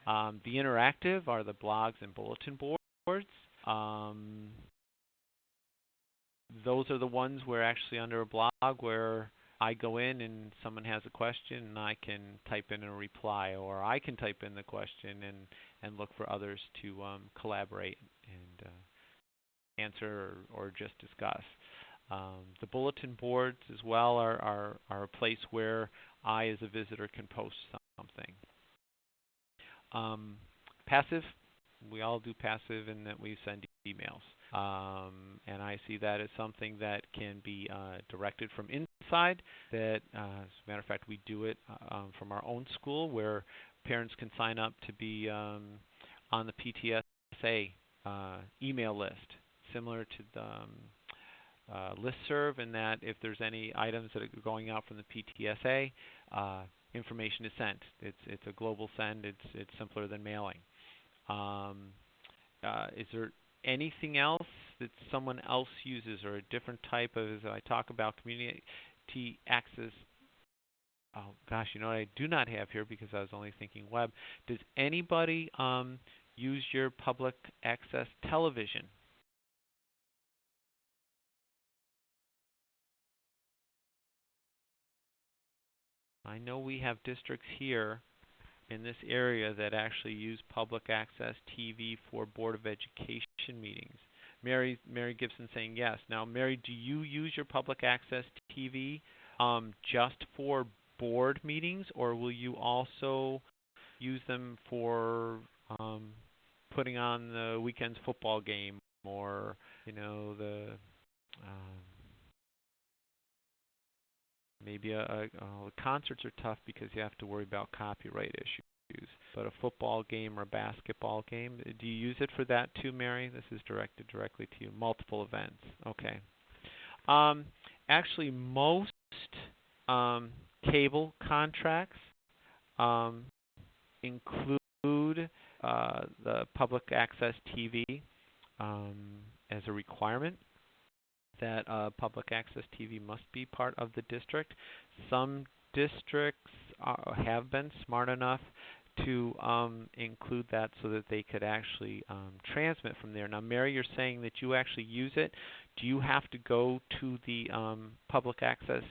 The interactive are the blogs and bulletin boards. Those are the ones where actually under a blog where I go in and someone has a question and I can type in a reply, or I can type in the question and look for others to collaborate and answer or just discuss. The bulletin boards as well are a place where I as a visitor can post something. Passive, we all do passive in that we send emails. And I see that as something that can be directed from inside. That, as a matter of fact, we do it from our own school, where parents can sign up to be on the PTSA email list, similar to the listserv, in that if there's any items that are going out from the PTSA, information is sent. It's a global send. It's simpler than mailing. Is there anything else that someone else uses, or a different type of, as I talk about community access? Oh gosh, you know what I do not have here, because I was only thinking web. Does anybody use your public access television? I know we have districts here in this area that actually use public access TV for Board of Education meetings. Mary Gibson saying yes. Now, Mary, do you use your public access TV just for board meetings, or will you also use them for putting on the weekend's football game, or the maybe concerts are tough because you have to worry about copyright issues. But a football game or a basketball game, do you use it for that too, Mary? This is directed directly to you. Multiple events. Okay. Actually, most cable contracts include the public access TV as a requirement, that public access TV must be part of the district. Some districts have been smart enough to include that so that they could actually transmit from there. Now, Mary, you're saying that you actually use it. Do you have to go to the public access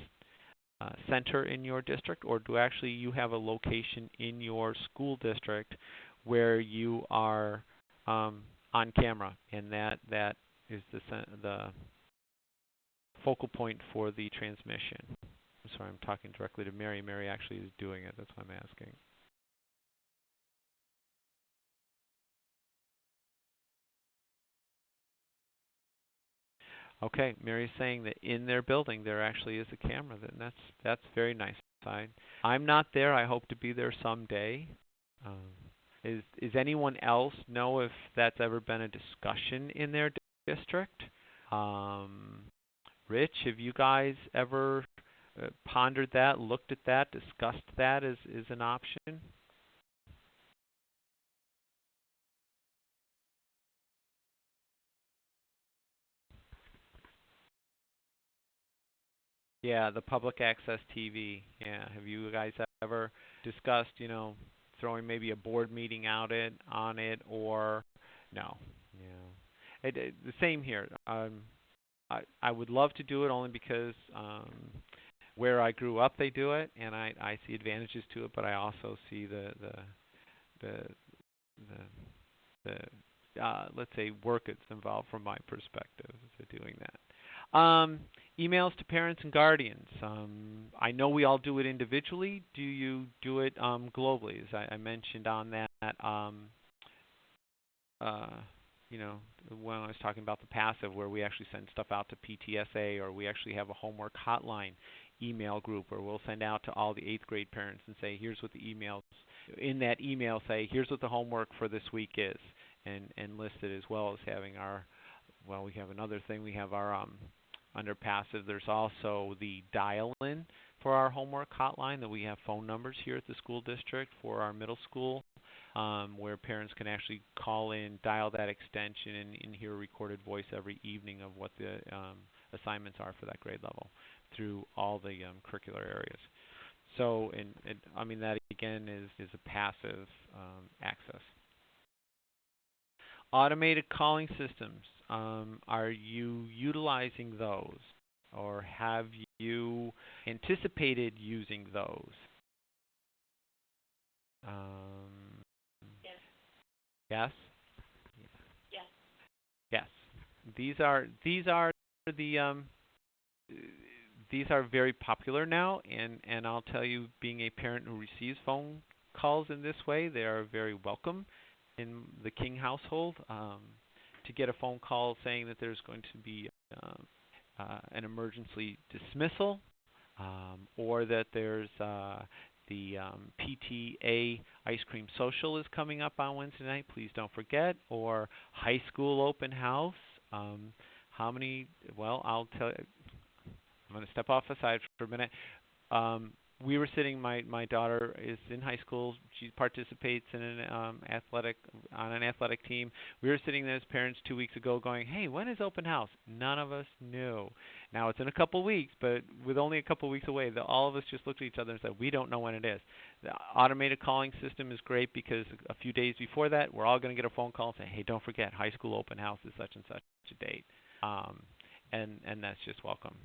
center in your district, or do actually you have a location in your school district where you are on camera, and that is the focal point for the transmission? I'm sorry, I'm talking directly to Mary. Mary actually is doing it. That's why I'm asking. Okay, Mary's saying that in their building there actually is a camera. Then that's very nice. I'm not there. I hope to be there someday. Is anyone else know if that's ever been a discussion in their district? Rich, have you guys ever pondered that, looked at that, discussed that as an option? Yeah, the public access TV. Yeah, have you guys ever discussed, throwing maybe a board meeting on it, or no? Yeah, the same here. I would love to do it only because where I grew up they do it, and I see advantages to it, but I also see the let's say work that's involved from my perspective to doing that. Emails to parents and guardians. I know we all do it individually. Do you do it globally? As I mentioned on that, when I was talking about the passive, where we actually send stuff out to PTSA, or we actually have a homework hotline email group where we'll send out to all the 8th grade parents and say, here's what the emails, in that email say, here's what the homework for this week is, and list it, as well as having our, we have another thing, we have our, under passive, there's also the dial-in for our homework hotline, that we have phone numbers here at the school district for our middle school, where parents can actually call in, dial that extension, and hear a recorded voice every evening of what the assignments are for that grade level through all the curricular areas. So, I mean, that again is a passive access. Automated calling systems. Are you utilizing those, or have you anticipated using those? Yes. Yes. Yes. Yes. These are the these are very popular now, and I'll tell you, being a parent who receives phone calls in this way, they are very welcome in the King household. To get a phone call saying that there's going to be an emergency dismissal, or that there's the PTA ice cream social is coming up on Wednesday night, please don't forget, or high school open house. How many? Well, I'll tell you. I'm going to step off aside for a minute. We were sitting. My daughter is in high school. She participates in an athletic team. We were sitting there as parents 2 weeks ago, going, "Hey, when is open house?" None of us knew. Now it's in a couple weeks, but with only a couple weeks away, all of us just looked at each other and said, "We don't know when it is." The automated calling system is great because a few days before that, we're all going to get a phone call and say, "Hey, don't forget, high school open house is such and such a date," and that's just welcome.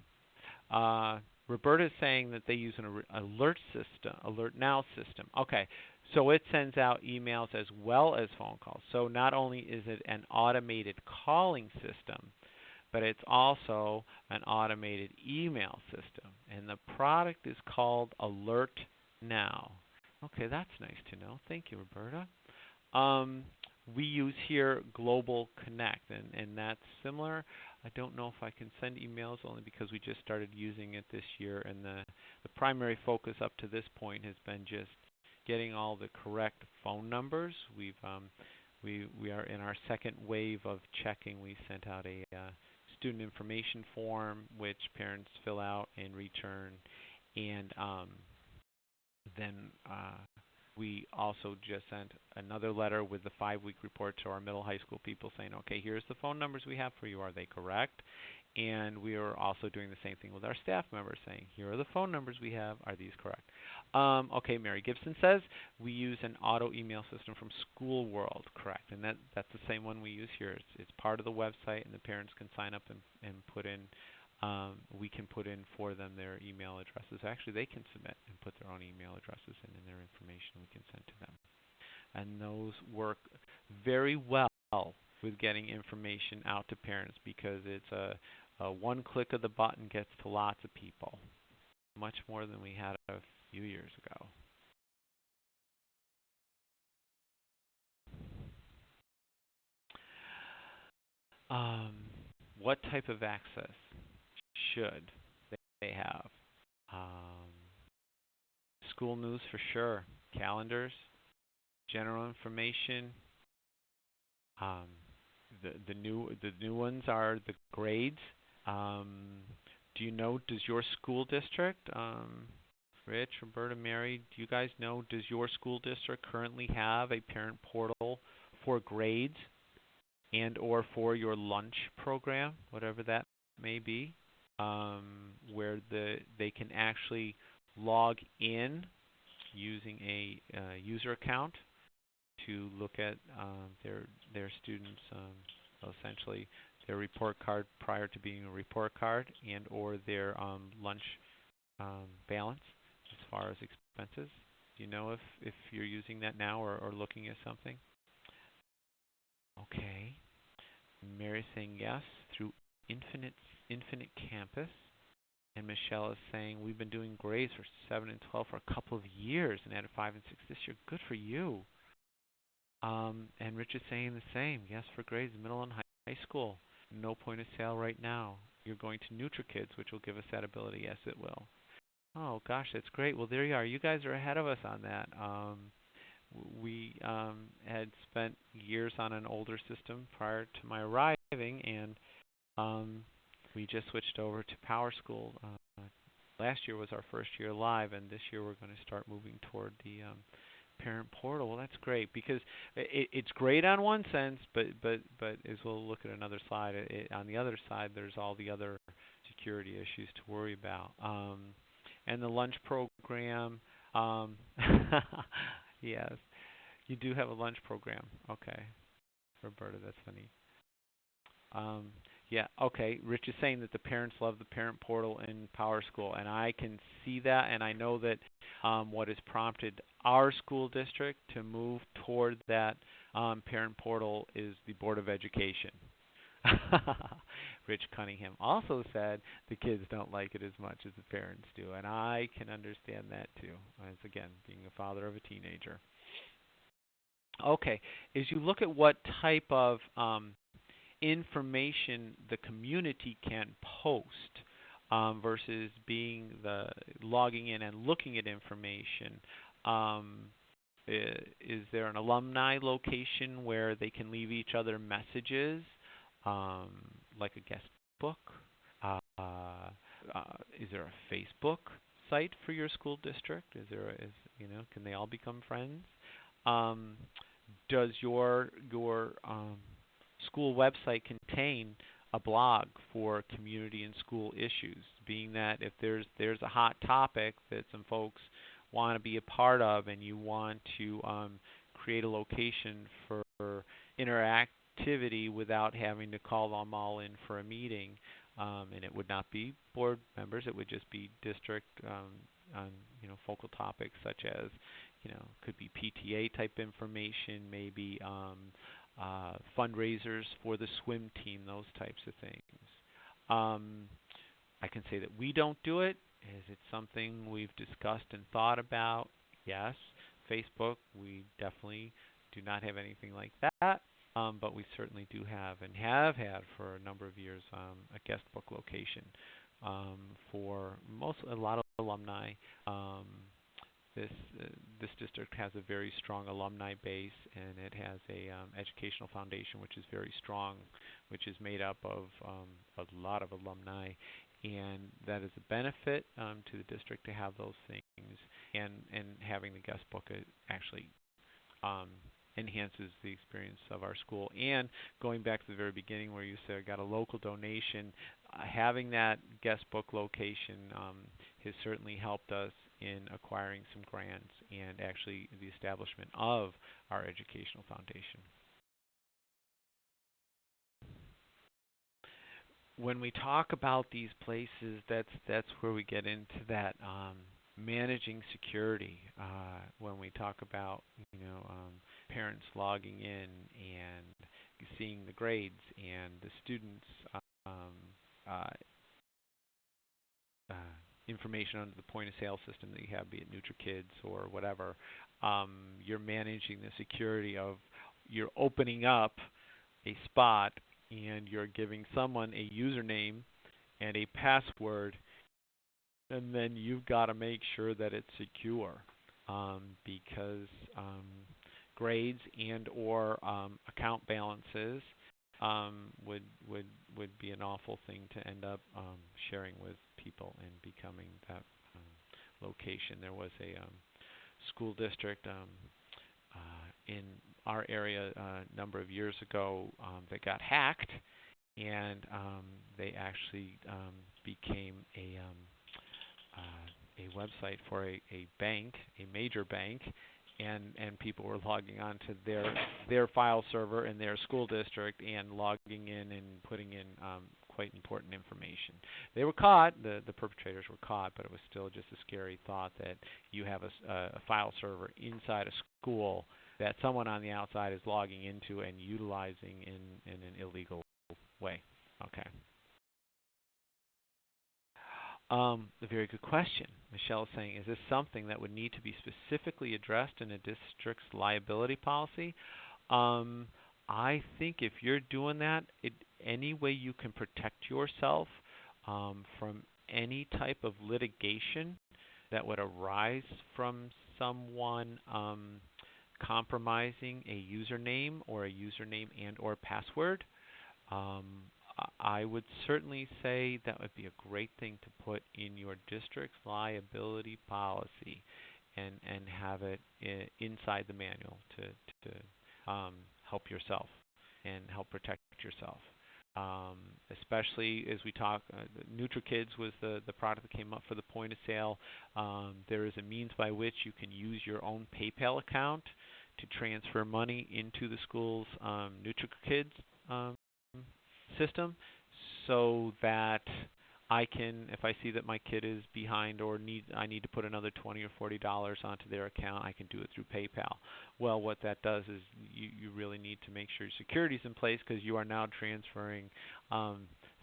Roberta is saying that they use an alert system, alert now system. Okay, so it sends out emails as well as phone calls. So not only is it an automated calling system, but it's also an automated email system. And the product is called Alert Now. Okay, that's nice to know. Thank you, Roberta. We use here Global Connect, and that's similar. I don't know if I can send emails only because we just started using it this year, and the primary focus up to this point has been just getting all the correct phone numbers. We are in our second wave of checking. We sent out a student information form which parents fill out and return, and then we also just sent another letter with the 5-week report to our middle high school people saying, okay, here's the phone numbers we have for you. Are they correct? And we are also doing the same thing with our staff members saying, here are the phone numbers we have. Are these correct? Okay, Mary Gibson says, we use an auto email system from School World. Correct. And that's the same one we use here. It's part of the website, and the parents can sign up and put in. We can put in for them their email addresses. Actually, they can submit and put their own email addresses in their information we can send to them. And those work very well with getting information out to parents because it's a one click of the button gets to lots of people, much more than we had a few years ago. What type of access should they have? School news for sure, calendars, general information. The new ones are the grades. Do you know? Does your school district, Rich, Roberta, Mary, do you guys know? Does your school district currently have a parent portal for grades and/or for your lunch program, whatever that may be, where they can actually log in using a user account to look at their students, essentially their report card prior to being a report card, and/or their lunch balance as far as expenses. Do you know if you're using that now or looking at something? Okay. Mary's saying yes through Infinite Campus. And Michelle is saying we've been doing grades for 7 and 12 for a couple of years and added 5 and 6 this year. Good for you. And Rich is saying the same. Yes for grades, middle and high school. No point of sale right now. You're going to NutriKids, which will give us that ability. Yes, it will. Oh, gosh, that's great. Well, there you are. You guys are ahead of us on that. We had spent years on an older system prior to my arriving, and we just switched over to PowerSchool. Last year was our first year live, and this year we're going to start moving toward the parent portal. Well, that's great because it's great on one sense, but as we'll look at another slide, on the other side, there's all the other security issues to worry about. And the lunch program, yes, you do have a lunch program. Okay, Roberta, that's funny. Yeah, okay. Rich is saying that the parents love the parent portal in PowerSchool, and I can see that, and I know that what has prompted our school district to move toward that parent portal is the Board of Education. Rich Cunningham also said the kids don't like it as much as the parents do, and I can understand that too, as again, being a father of a teenager. Okay, as you look at what type of information the community can post versus being logging in and looking at information. Is there an alumni location where they can leave each other messages, like a guest book? Is there a Facebook site for your school district? Can they all become friends? Does your school website contain a blog for community and school issues, being that if there's a hot topic that some folks want to be a part of and you want to create a location for interactivity without having to call them all in for a meeting, And it would not be board members. It would just be district on focal topics such as could be PTA type information, maybe fundraisers for the swim team, those types of things. I can say that we don't do it. Is it something we've discussed and thought about? Yes. Facebook, we definitely do not have anything like that, but we certainly do have and have had for a number of years a guest book location for a lot of alumni. This district has a very strong alumni base, and it has a educational foundation which is very strong, which is made up of a lot of alumni, and that is a benefit to the district to have those things, and having the guest book actually enhances the experience of our school. And going back to the very beginning where you said I got a local donation, having that guest book location has certainly helped us in acquiring some grants and actually the establishment of our educational foundation. When we talk about these places, that's where we get into that managing security. When we talk about parents logging in and seeing the grades and the students information under the point of sale system that you have, be it NutriKids or whatever, you're managing the security of, you're opening up a spot and you're giving someone a username and a password, and then you've got to make sure that it's secure, because grades and or account balances would be an awful thing to end up sharing with people and becoming that location. There was a school district in our area a number of years ago that got hacked, and they actually became a website for a bank, a major bank, and people were logging on to their file server in their school district and logging in and putting in quite important information. They were caught, the perpetrators were caught, but it was still just a scary thought that you have a file server inside a school that someone on the outside is logging into and utilizing in an illegal way. Okay. A very good question. Michelle is saying, is this something that would need to be specifically addressed in a district's liability policy? I think if you're doing that, any way you can protect yourself from any type of litigation that would arise from someone compromising a username or a username and or password, I would certainly say that would be a great thing to put in your district's liability policy and have it inside the manual to help yourself and help protect yourself. Especially as we talk, NutriKids was the product that came up for the point of sale. There is a means by which you can use your own PayPal account to transfer money into the school's NutriKids system, so that I can, if I see that my kid is behind or I need to put another $20 or $40 onto their account, I can do it through PayPal. Well, what that does is you really need to make sure security is in place, because you are now transferring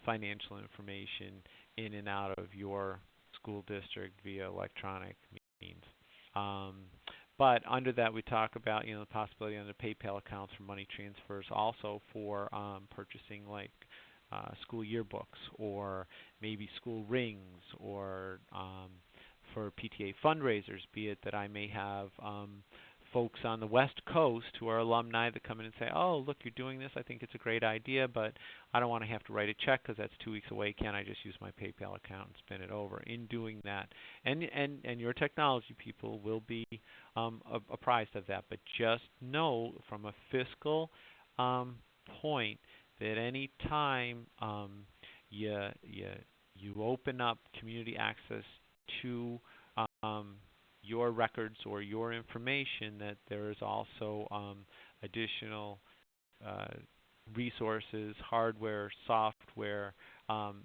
financial information in and out of your school district via electronic means. But under that, we talk about the possibility under PayPal accounts for money transfers, also for purchasing like school yearbooks or maybe school rings, or for PTA fundraisers, be it that I may have folks on the West Coast who are alumni that come in and say, oh, look, you're doing this. I think it's a great idea, but I don't want to have to write a check because that's 2 weeks away. Can't I just use my PayPal account and spin it over? In doing that, and your technology people will be apprised of that, but just know from a fiscal point that any time you open up community access to your records or your information, that there is also additional resources, hardware, software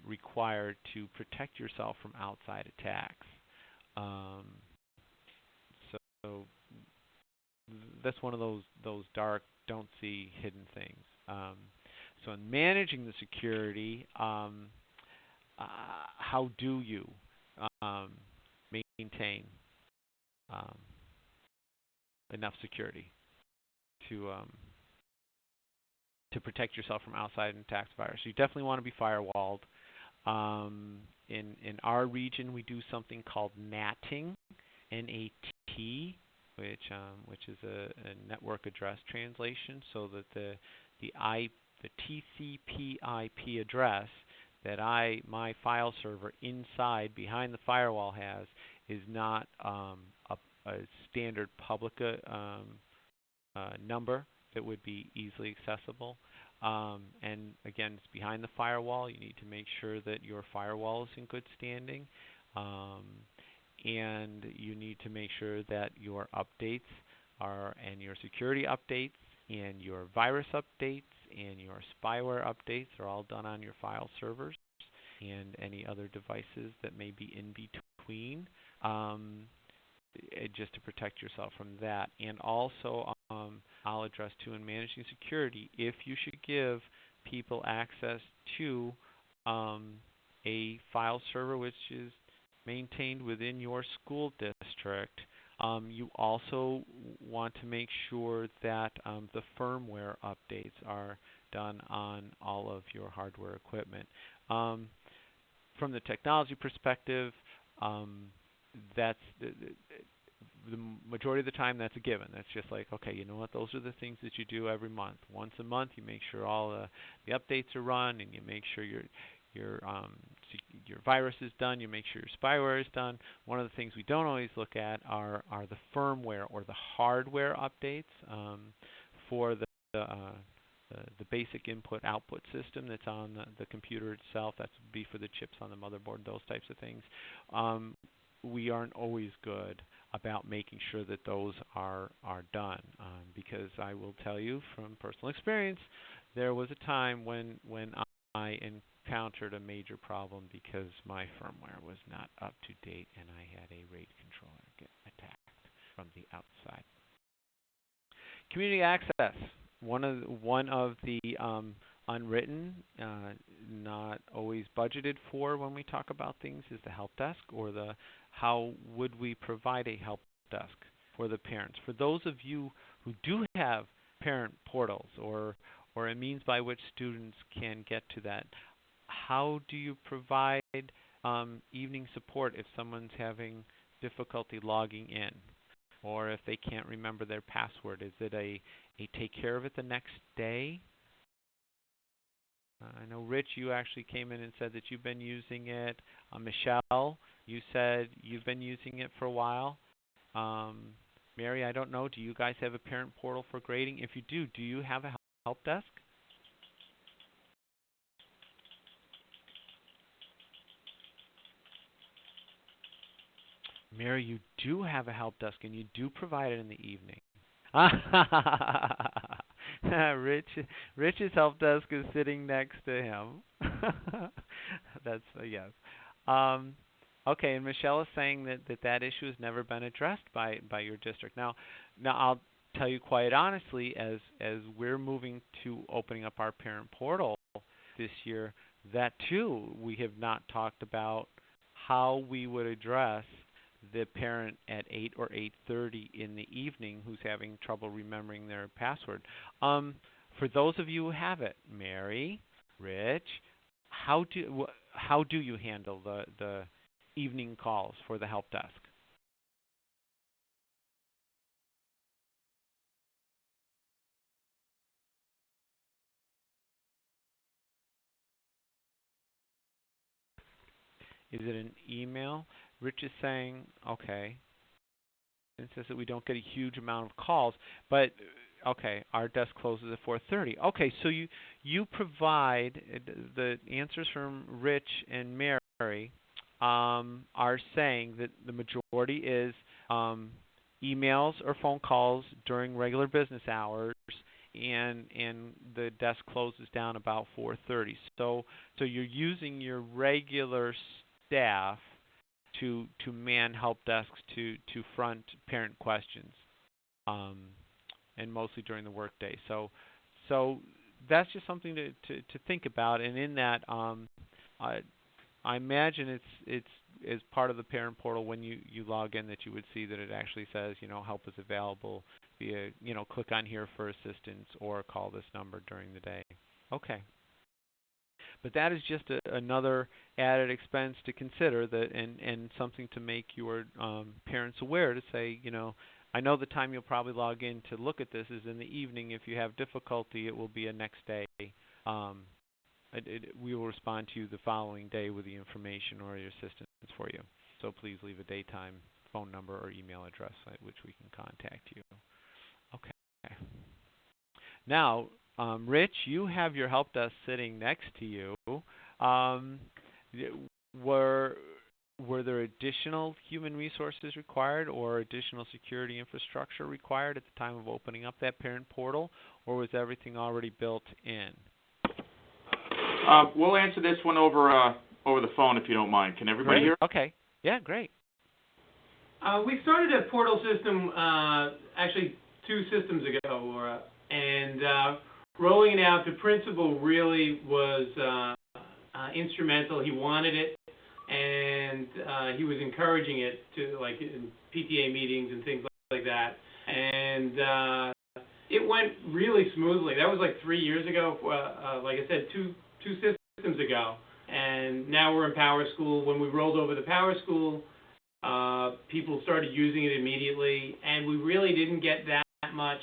required to protect yourself from outside attacks. Um, so that's one of those dark, don't see, hidden things. So in managing the security, how do you um, maintain um, enough security to protect yourself from outside attacks virus? You definitely want to be firewalled. In our region, we do something called NATing, N-A-T, which is a network address translation, so that the TCP IP address that my file server inside behind the firewall has is not a standard public number that would be easily accessible. And again, it's behind the firewall. You need to make sure that your firewall is in good standing. And you need to make sure that your updates and your security updates and your virus updates and your spyware updates are all done on your file servers and any other devices that may be in between, just to protect yourself from that. And also, I'll address too, in managing security, if you should give people access to a file server which is maintained within your school district, you also want to make sure that the firmware updates are done on all of your hardware equipment. From the technology perspective, that's the majority of the time that's a given. That's just like, okay, you know what? Those are the things that you do every month. Once a month, you make sure all the updates are run, and you make sure your virus is done. You make sure your spyware is done. One of the things we don't always look at are the firmware or the hardware updates for the basic input-output system that's on the computer itself. That would be for the chips on the motherboard, those types of things. We aren't always good about making sure that those are done, because I will tell you from personal experience, there was a time when I encountered a major problem because my firmware was not up to date and I had a RAID controller get attacked from the outside. Community access. One of the unwritten, not always budgeted for when we talk about things, is the help desk, or the how would we provide a help desk for the parents. For those of you who do have parent portals or a means by which students can get to that, how do you provide evening support if someone's having difficulty logging in, or if they can't remember their password? Is it a take care of it the next day? I know, Rich, you actually came in and said that you've been using it. Michelle, you said you've been using it for a while. Mary, I don't know. Do you guys have a parent portal for grading? If you do you have a help desk? Mary, you do have a help desk, and you do provide it in the evening. Rich's help desk is sitting next to him. That's a yes. Okay, and Michelle is saying that issue has never been addressed by your district. Now I'll tell you quite honestly, as we're moving to opening up our parent portal this year, that too we have not talked about how we would address the parent at 8 or 8:30 in the evening who's having trouble remembering their password. For those of you who have it, Mary, Rich, how do you handle the evening calls for the help desk? Is it an email? Rich is saying, okay. It says that we don't get a huge amount of calls, but okay, our desk closes at 4:30. Okay, so you provide the answers from Rich and Mary are saying that the majority is emails or phone calls during regular business hours, and the desk closes down about 4:30. So you're using your regular staff to man help desks to front parent questions, and mostly during the workday. So that's just something to think about. And in that, I imagine it's as part of the parent portal when you log in that you would see that it actually says, help is available via, click on here for assistance or call this number during the day. Okay. But that is just another added expense to consider, that and something to make your parents aware, to say, I know the time you'll probably log in to look at this is in the evening. If you have difficulty, it will be a next day. We will respond to you the following day with the information or your assistance for you. So please leave a daytime phone number or email address at which we can contact you. Okay. Now, Rich, you have your help desk sitting next to you. Were there additional human resources required or additional security infrastructure required at the time of opening up that parent portal, or was everything already built in? We'll answer this one over the phone if you don't mind. Can everybody hear? Okay. Yeah, great. We started a portal system actually 2 systems ago, and rolling it out, the principal really was instrumental. He wanted it, and he was encouraging it to, like, in PTA meetings and things like that. And it went really smoothly. That was like 3 years ago. Like I said, two systems ago, and now we're in Power School. When we rolled over to Power School, people started using it immediately, and we really didn't get that much.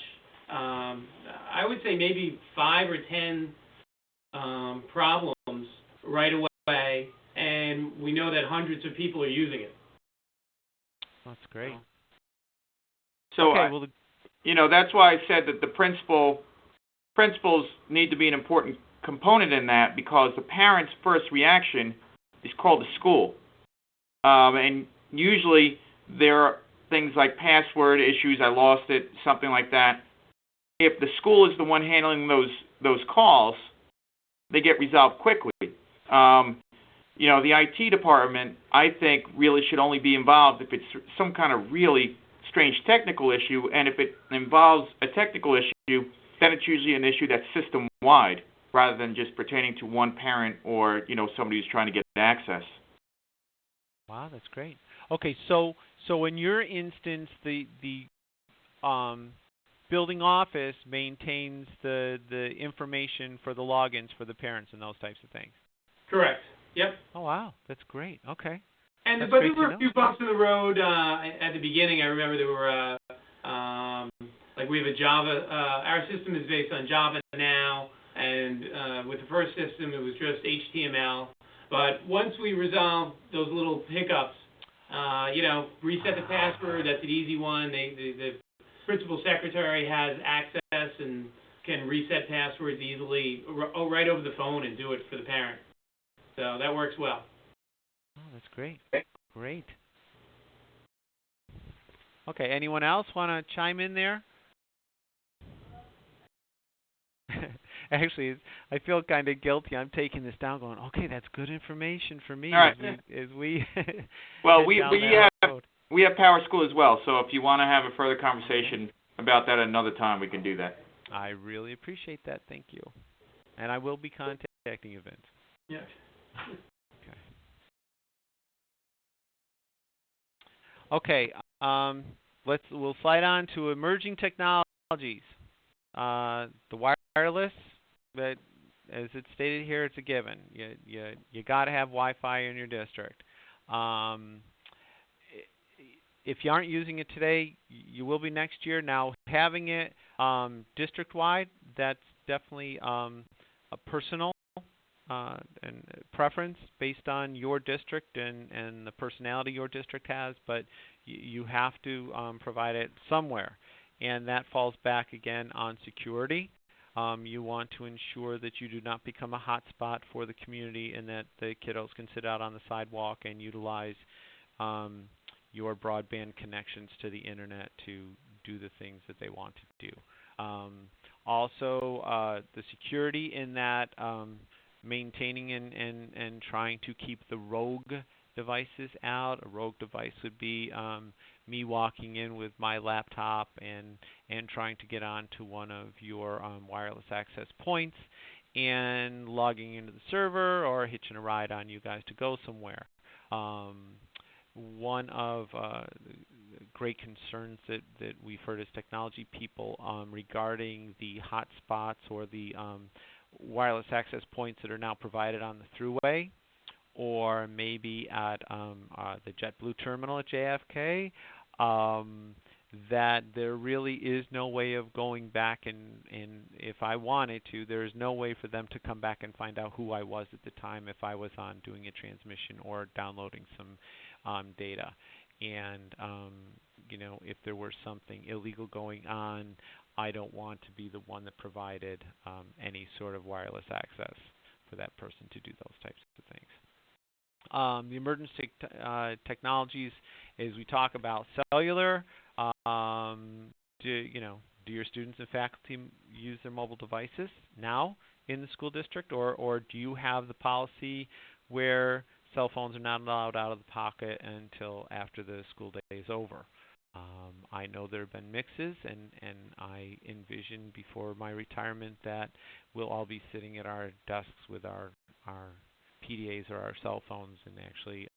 I would say maybe 5 or 10 problems right away, and we know that hundreds of people are using it. That's great. So, okay, that's why I said that the principals need to be an important component in that, because the parent's first reaction is called the school. And usually there are things like password issues, I lost it, something like that. If the school is the one handling those calls, they get resolved quickly. The IT department, I think, really should only be involved if it's some kind of really strange technical issue, and if it involves a technical issue, then it's usually an issue that's system-wide, rather than just pertaining to one parent or, somebody who's trying to get access. Wow, that's great. Okay, so in your instance, the building office maintains the information for the logins for the parents and those types of things. Correct. Yep. Oh, wow, that's great. Okay. But there were a few bumps in the road at the beginning. I remember there were, like, we have a Java. Our system is based on Java now. And with the first system, it was just HTML. But once we resolved those little hiccups, reset the password, that's an easy one. The principal secretary has access and can reset passwords easily right over the phone and do it for the parent. So that works well. Oh, that's great. Great. Okay, anyone else want to chime in there? Actually, I feel kind of guilty. I'm taking this down, going, okay, that's good information for me. All right. As we well, we have Power School as well. So if you want to have a further conversation about that another time, we can do that. I really appreciate that. Thank you. And I will be contacting you, Vince. Yes. Okay. We'll slide on to emerging technologies. The wireless, that, as it's stated here, it's a given. You got to have Wi-Fi in your district. If you aren't using it today, you will be next year. Now, having it district-wide, that's definitely a personal and preference based on your district and the personality your district has, but you have to provide it somewhere. And that falls back again on security. You want to ensure that you do not become a hotspot for the community and that the kiddos can sit out on the sidewalk and utilize your broadband connections to the internet to do the things that they want to do. Also, the security in that, maintaining and trying to keep the rogue devices out. A rogue device would be me walking in with my laptop and trying to get onto one of your wireless access points and logging into the server or hitching a ride on you guys to go somewhere. One of great concerns that we've heard as technology people regarding the hotspots or the wireless access points that are now provided on the thruway, or maybe at the JetBlue terminal at JFK, that there really is no way of going back and if I wanted to, there's no way for them to come back and find out who I was at the time if I was on doing a transmission or downloading some data. And if there were something illegal going on, I don't want to be the one that provided any sort of wireless access for that person to do those types of things. The emergency technologies, as we talk about cellular, do your students and faculty use their mobile devices now in the school district, or do you have the policy where cell phones are not allowed out of the pocket until after the school day is over? I know there have been mixes, and I envision before my retirement that we'll all be sitting at our desks with our PDAs or our cell phones, and actually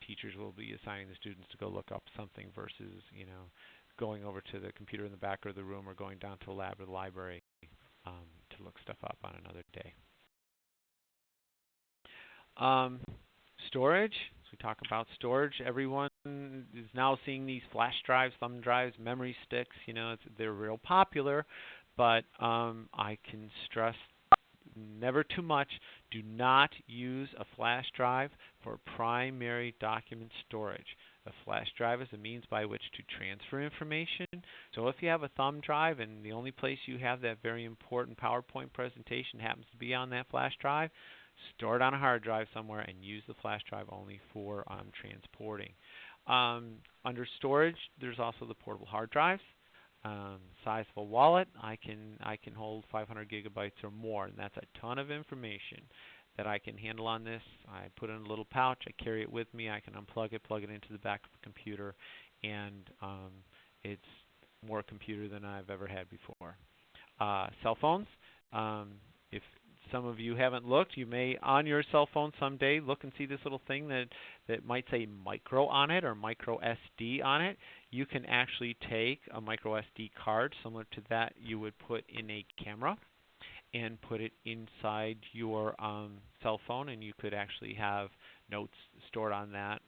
teachers will be assigning the students to go look up something versus going over to the computer in the back of the room or going down to the lab or the library to look stuff up on another day. Storage. So we talk about storage. Everyone is now seeing these flash drives, thumb drives, memory sticks. They're real popular, but I can stress never too much, do not use a flash drive for primary document storage. A flash drive is a means by which to transfer information. So if you have a thumb drive and the only place you have that very important PowerPoint presentation happens to be on that flash drive, store it on a hard drive somewhere and use the flash drive only for transporting. Under storage, there's also the portable hard drives. Size of a wallet, I can hold 500 gigabytes or more, and that's a ton of information that I can handle on this. I put it in a little pouch, I carry it with me, I can unplug it, plug it into the back of the computer, and it's more computer than I've ever had before. Cell phones, if some of you haven't looked, you may on your cell phone someday look and see this little thing that might say micro on it or micro SD on it. You can actually take a micro SD card similar to that you would put in a camera and put it inside your cell phone, and you could actually have notes stored on that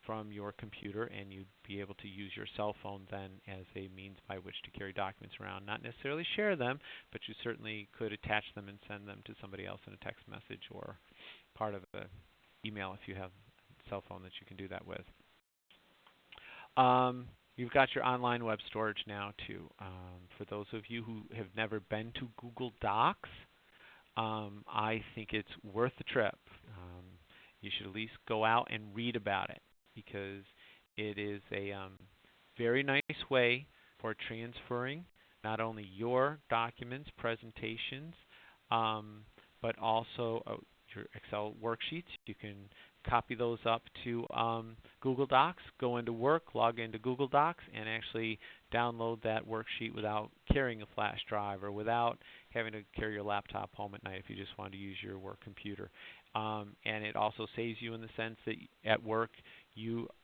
from your computer, and you'd be able to use your cell phone then as a means by which to carry documents around. Not necessarily share them, but you certainly could attach them and send them to somebody else in a text message or part of an email if you have a cell phone that you can do that with. You've got your online web storage now too. For those of you who have never been to Google Docs, I think it's worth the trip. You should at least go out and read about it, because it is a very nice way for transferring not only your documents, presentations, but also your Excel worksheets. You can copy those up to Google Docs, go into work, log into Google Docs, and actually download that worksheet without carrying a flash drive or without having to carry your laptop home at night if you just want to use your work computer. And it also saves you in the sense that at work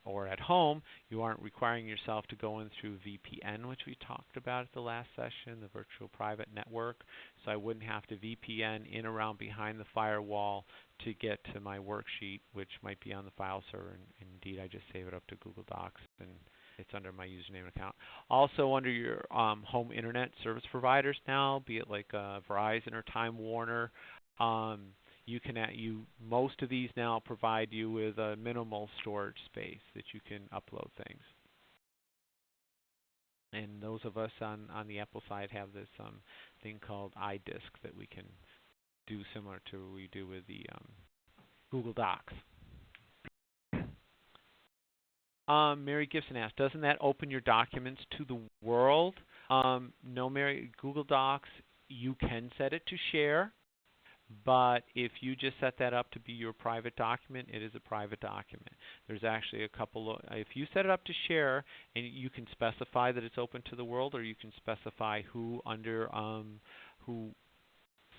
or at home, you aren't requiring yourself to go in through VPN, which we talked about at the last session, the virtual private network. So I wouldn't have to VPN in around behind the firewall to get to my worksheet, which might be on the file server. And indeed, I just save it up to Google Docs, and it's under my username and account. Also under your home internet service providers now, be it like Verizon or Time Warner, most of these now provide you with a minimal storage space that you can upload things. And those of us on the Apple side have this thing called iDisk that we can do similar to what we do with the Google Docs. Mary Gibson asked, doesn't that open your documents to the world? No, Mary. Google Docs, you can set it to share, but if you just set that up to be your private document, it is a private document. There's actually a couple of, if you set it up to share, and you can specify that it's open to the world, or you can specify who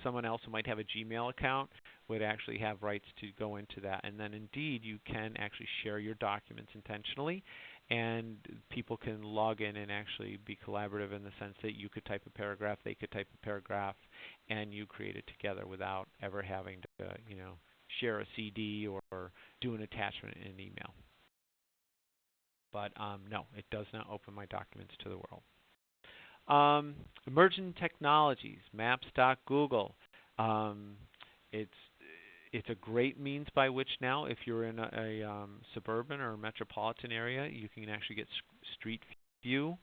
someone else who might have a Gmail account would actually have rights to go into that. And then indeed you can actually share your documents intentionally, and people can log in and actually be collaborative in the sense that you could type a paragraph, they could type a paragraph, and you create it together without ever having to share a CD or do an attachment in an email. But no, it does not open my documents to the world. Emerging technologies, maps.google. It's a great means by which now, if you're in a suburban or metropolitan area, you can actually get street view,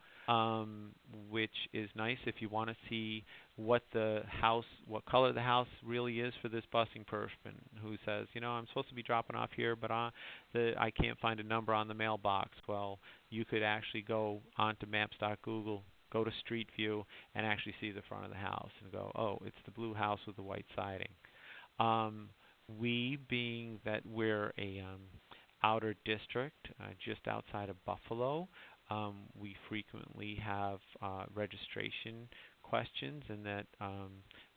which is nice if you want to see what color the house really is for this busing person who says, I'm supposed to be dropping off here, but I can't find a number on the mailbox. Well, you could actually go onto maps.google, go to Street View, and actually see the front of the house and go, oh, it's the blue house with the white siding. We, being that we're a outer district just outside of Buffalo, we frequently have registration questions, and that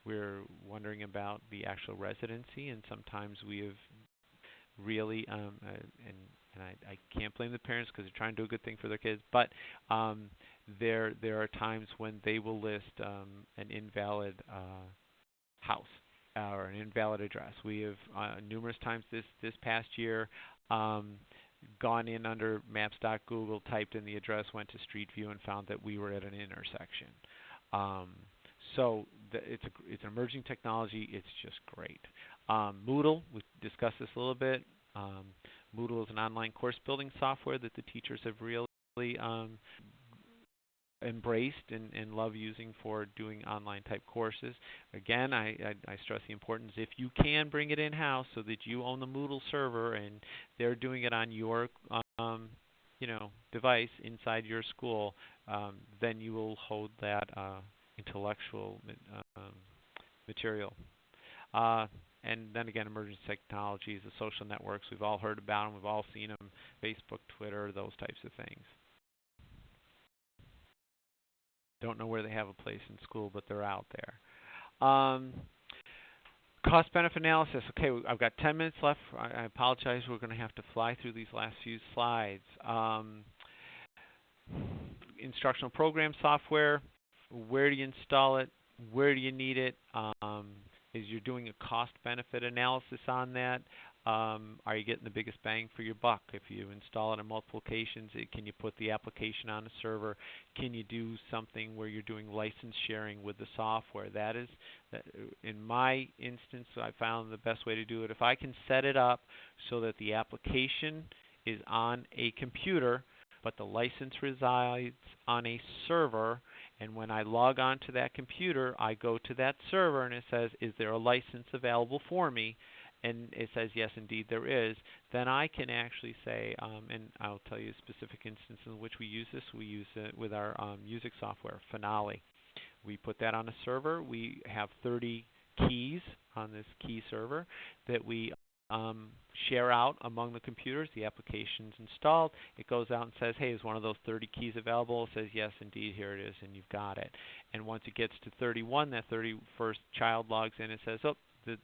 we're wondering about the actual residency, and sometimes we have really, and I can't blame the parents because they're trying to do a good thing for their kids, but there are times when they will list an invalid house or an invalid address. We have numerous times this past year gone in under maps.google, typed in the address, went to Street View, and found that we were at an intersection. So it's an emerging technology. It's just great. Moodle, we discussed this a little bit. Moodle is an online course building software that the teachers have really embraced and love using for doing online type courses. Again, I stress the importance, if you can bring it in-house so that you own the Moodle server and they're doing it on your device inside your school, then you will hold that intellectual material. And then again, emerging technologies, the social networks, we've all heard about them, we've all seen them, Facebook, Twitter, those types of things. Don't know where they have a place in school, but they're out there. Cost-benefit analysis. Okay, I've got 10 minutes left. I apologize. We're going to have to fly through these last few slides. Instructional program software. Where do you install it? Where do you need it? Is you're doing a cost-benefit analysis on that? Are you getting the biggest bang for your buck? If you install it in multiple locations, can you put the application on a server? Can you do something where you're doing license sharing with the software? That is, in my instance, I found the best way to do it. If I can set it up so that the application is on a computer, but the license resides on a server, and when I log on to that computer, I go to that server and it says, is there a license available for me? And it says, yes, indeed, there is. Then I can actually say, and I'll tell you a specific instance in which we use this. We use it with our music software, Finale. We put that on a server. We have 30 keys on this key server that we share out among the computers. The application's installed. It goes out and says, hey, is one of those 30 keys available? It says, yes, indeed, here it is, and you've got it. And once it gets to 31, that 31st child logs in and says, oh,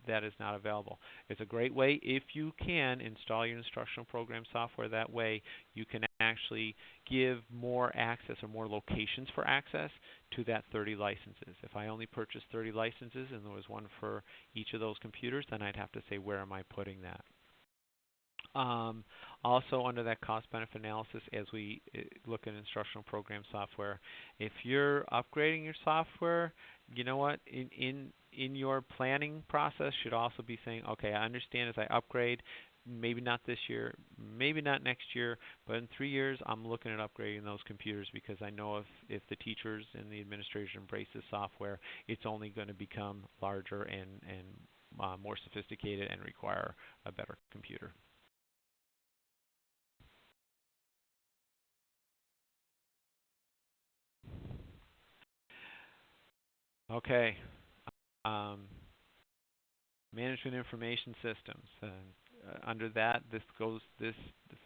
that is not available. It's a great way, if you can, install your instructional program software. That way you can actually give more access or more locations for access to that 30 licenses. If I only purchased 30 licenses and there was one for each of those computers, then I'd have to say, where am I putting that? Also, under that cost-benefit analysis, as we look at instructional program software, if you're upgrading your software, you know what? In your planning process, should also be saying, okay, I understand as I upgrade, maybe not this year, maybe not next year, but in 3 years, I'm looking at upgrading those computers because I know if the teachers and the administration embrace this software, it's only going to become larger and more sophisticated and require a better computer. Okay. Um, Management information systems. Under that, the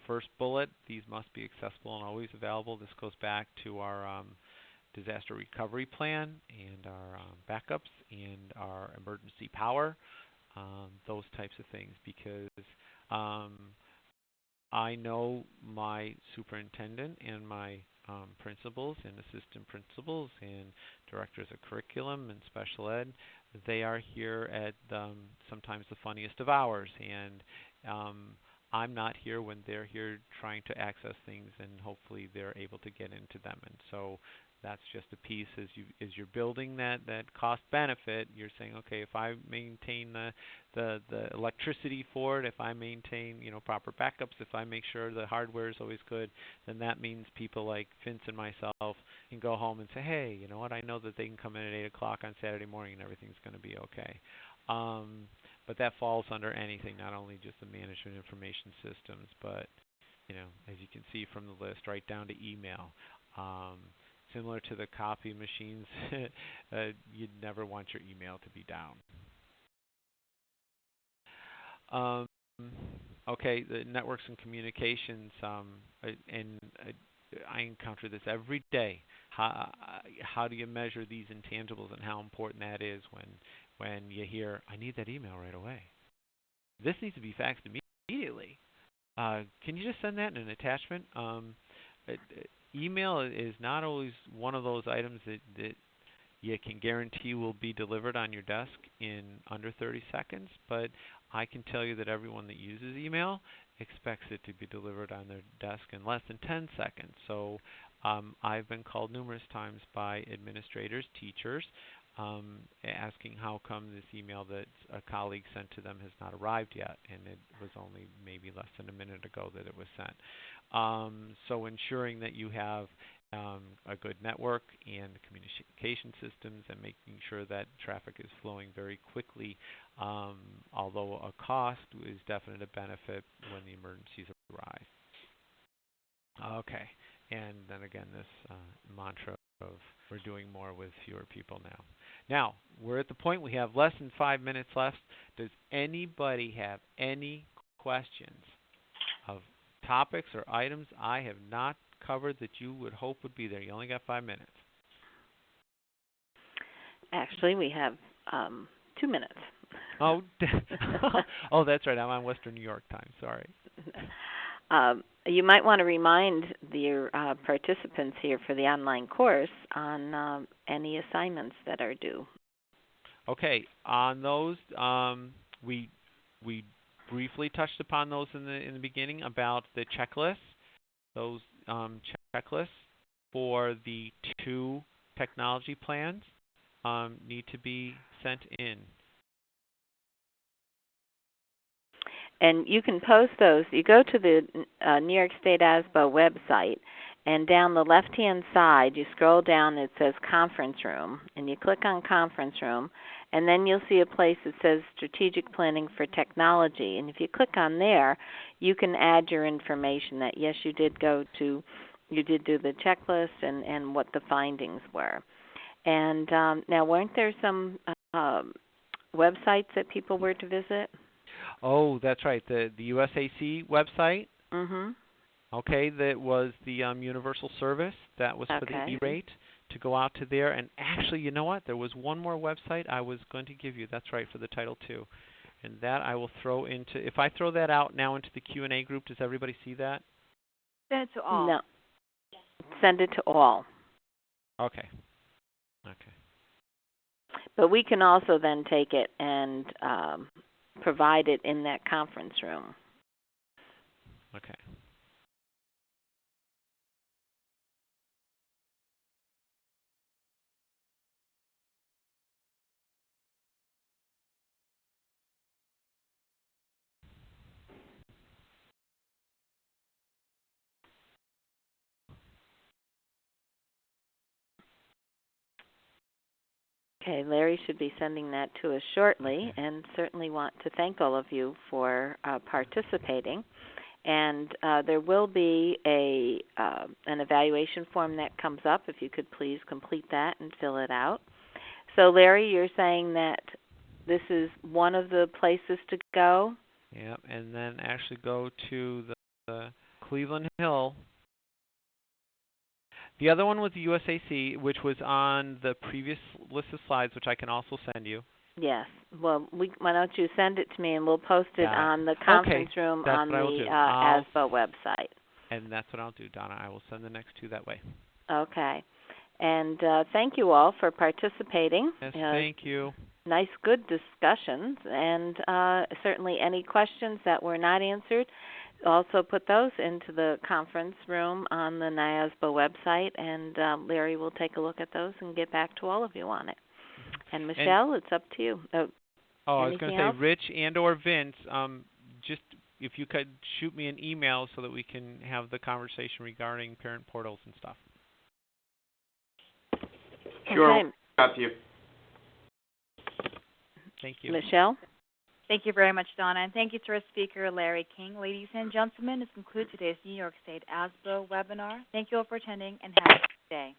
first bullet. These must be accessible and always available. This goes back to our disaster recovery plan and our backups and our emergency power, those types of things. Because um, I know my superintendent and my principals and assistant principals and directors of curriculum and special ed, they are here at sometimes the funniest of hours, and I'm not here when they're here trying to access things, and hopefully they're able to get into them. And so that's just a piece as you're building that cost benefit. You're saying, okay, if I maintain the electricity for it, if I maintain proper backups, if I make sure the hardware is always good, then that means people like Vince and myself can go home and say, hey, you know what? I know that they can come in at 8 o'clock on Saturday morning and everything's going to be okay. But that falls under anything, not only just the management information systems, but as you can see from the list, right down to email. Similar to the copy machines, you'd never want your email to be down. Okay, the networks and communications, and I encounter this every day. How do you measure these intangibles and how important that is when you hear, I need that email right away. This needs to be faxed immediately. Can you just send that in an attachment? Email is not always one of those items that you can guarantee will be delivered on your desk in under 30 seconds, but I can tell you that everyone that uses email expects it to be delivered on their desk in less than 10 seconds. So I've been called numerous times by administrators, teachers, asking how come this email that a colleague sent to them has not arrived yet, and it was only maybe less than a minute ago that it was sent. So ensuring that you have a good network and communication systems and making sure that traffic is flowing very quickly, although a cost is definitely a benefit when the emergencies arise. Okay, and then again this mantra of we're doing more with fewer people now. Now, we're at the point we have less than 5 minutes left. Does anybody have any questions of topics or items I have not covered that you would hope would be there? You only got 5 minutes. Actually, we have 2 minutes. Oh, oh, that's right. I'm on Western New York time. Sorry. You might want to remind your participants here for the online course on any assignments that are due. Okay, on those, we briefly touched upon those in the beginning about the checklists. Those checklists for the 2 technology plans need to be sent in. And you can post those. You go to the New York State SBO website, and down the left-hand side, you scroll down, it says Conference Room, and you click on Conference Room, and then you'll see a place that says Strategic Planning for Technology. And if you click on there, you can add your information that, yes, you did do the checklist and what the findings were. And now, weren't there some websites that people were to visit? Oh, that's right. The USAC website. Mm-hmm. Okay, that was the universal service. That was for the E-rate to go out to there. And actually, you know what? There was one more website I was going to give you. That's right, for the Title II. And that I will throw into, if I throw that out now into the Q&A group, does everybody see that? Send it to all. No. Send it to all. Okay. Okay. But we can also then take it and provide it in that conference room. Okay. Okay, Larry should be sending that to us shortly, and certainly want to thank all of you for participating. And there will be an evaluation form that comes up. If you could please complete that and fill it out. So, Larry, you're saying that this is one of the places to go? Yep, and then actually go to the Cleveland Hill. The other one was the USAC, which was on the previous list of slides, which I can also send you. Yes. Well, why don't you send it to me, and we'll post it on the conference room on the ASBO website. And that's what I'll do, Donna. I will send the next two that way. Okay. And thank you all for participating. Yes, thank you. Nice, good discussions. And certainly any questions that were not answered, also put those into the conference room on the NIASBO website, and Larry will take a look at those and get back to all of you on it. And Michelle, it's up to you. I was going to else? say, Rich and or Vince, just if you could shoot me an email so that we can have the conversation regarding parent portals and stuff. Sure. Okay. Got you. Thank you. Michelle? Thank you very much, Donna, and thank you to our speaker, Larry King. Ladies and gentlemen, this concludes today's New York State ASBO webinar. Thank you all for attending, and have a good day.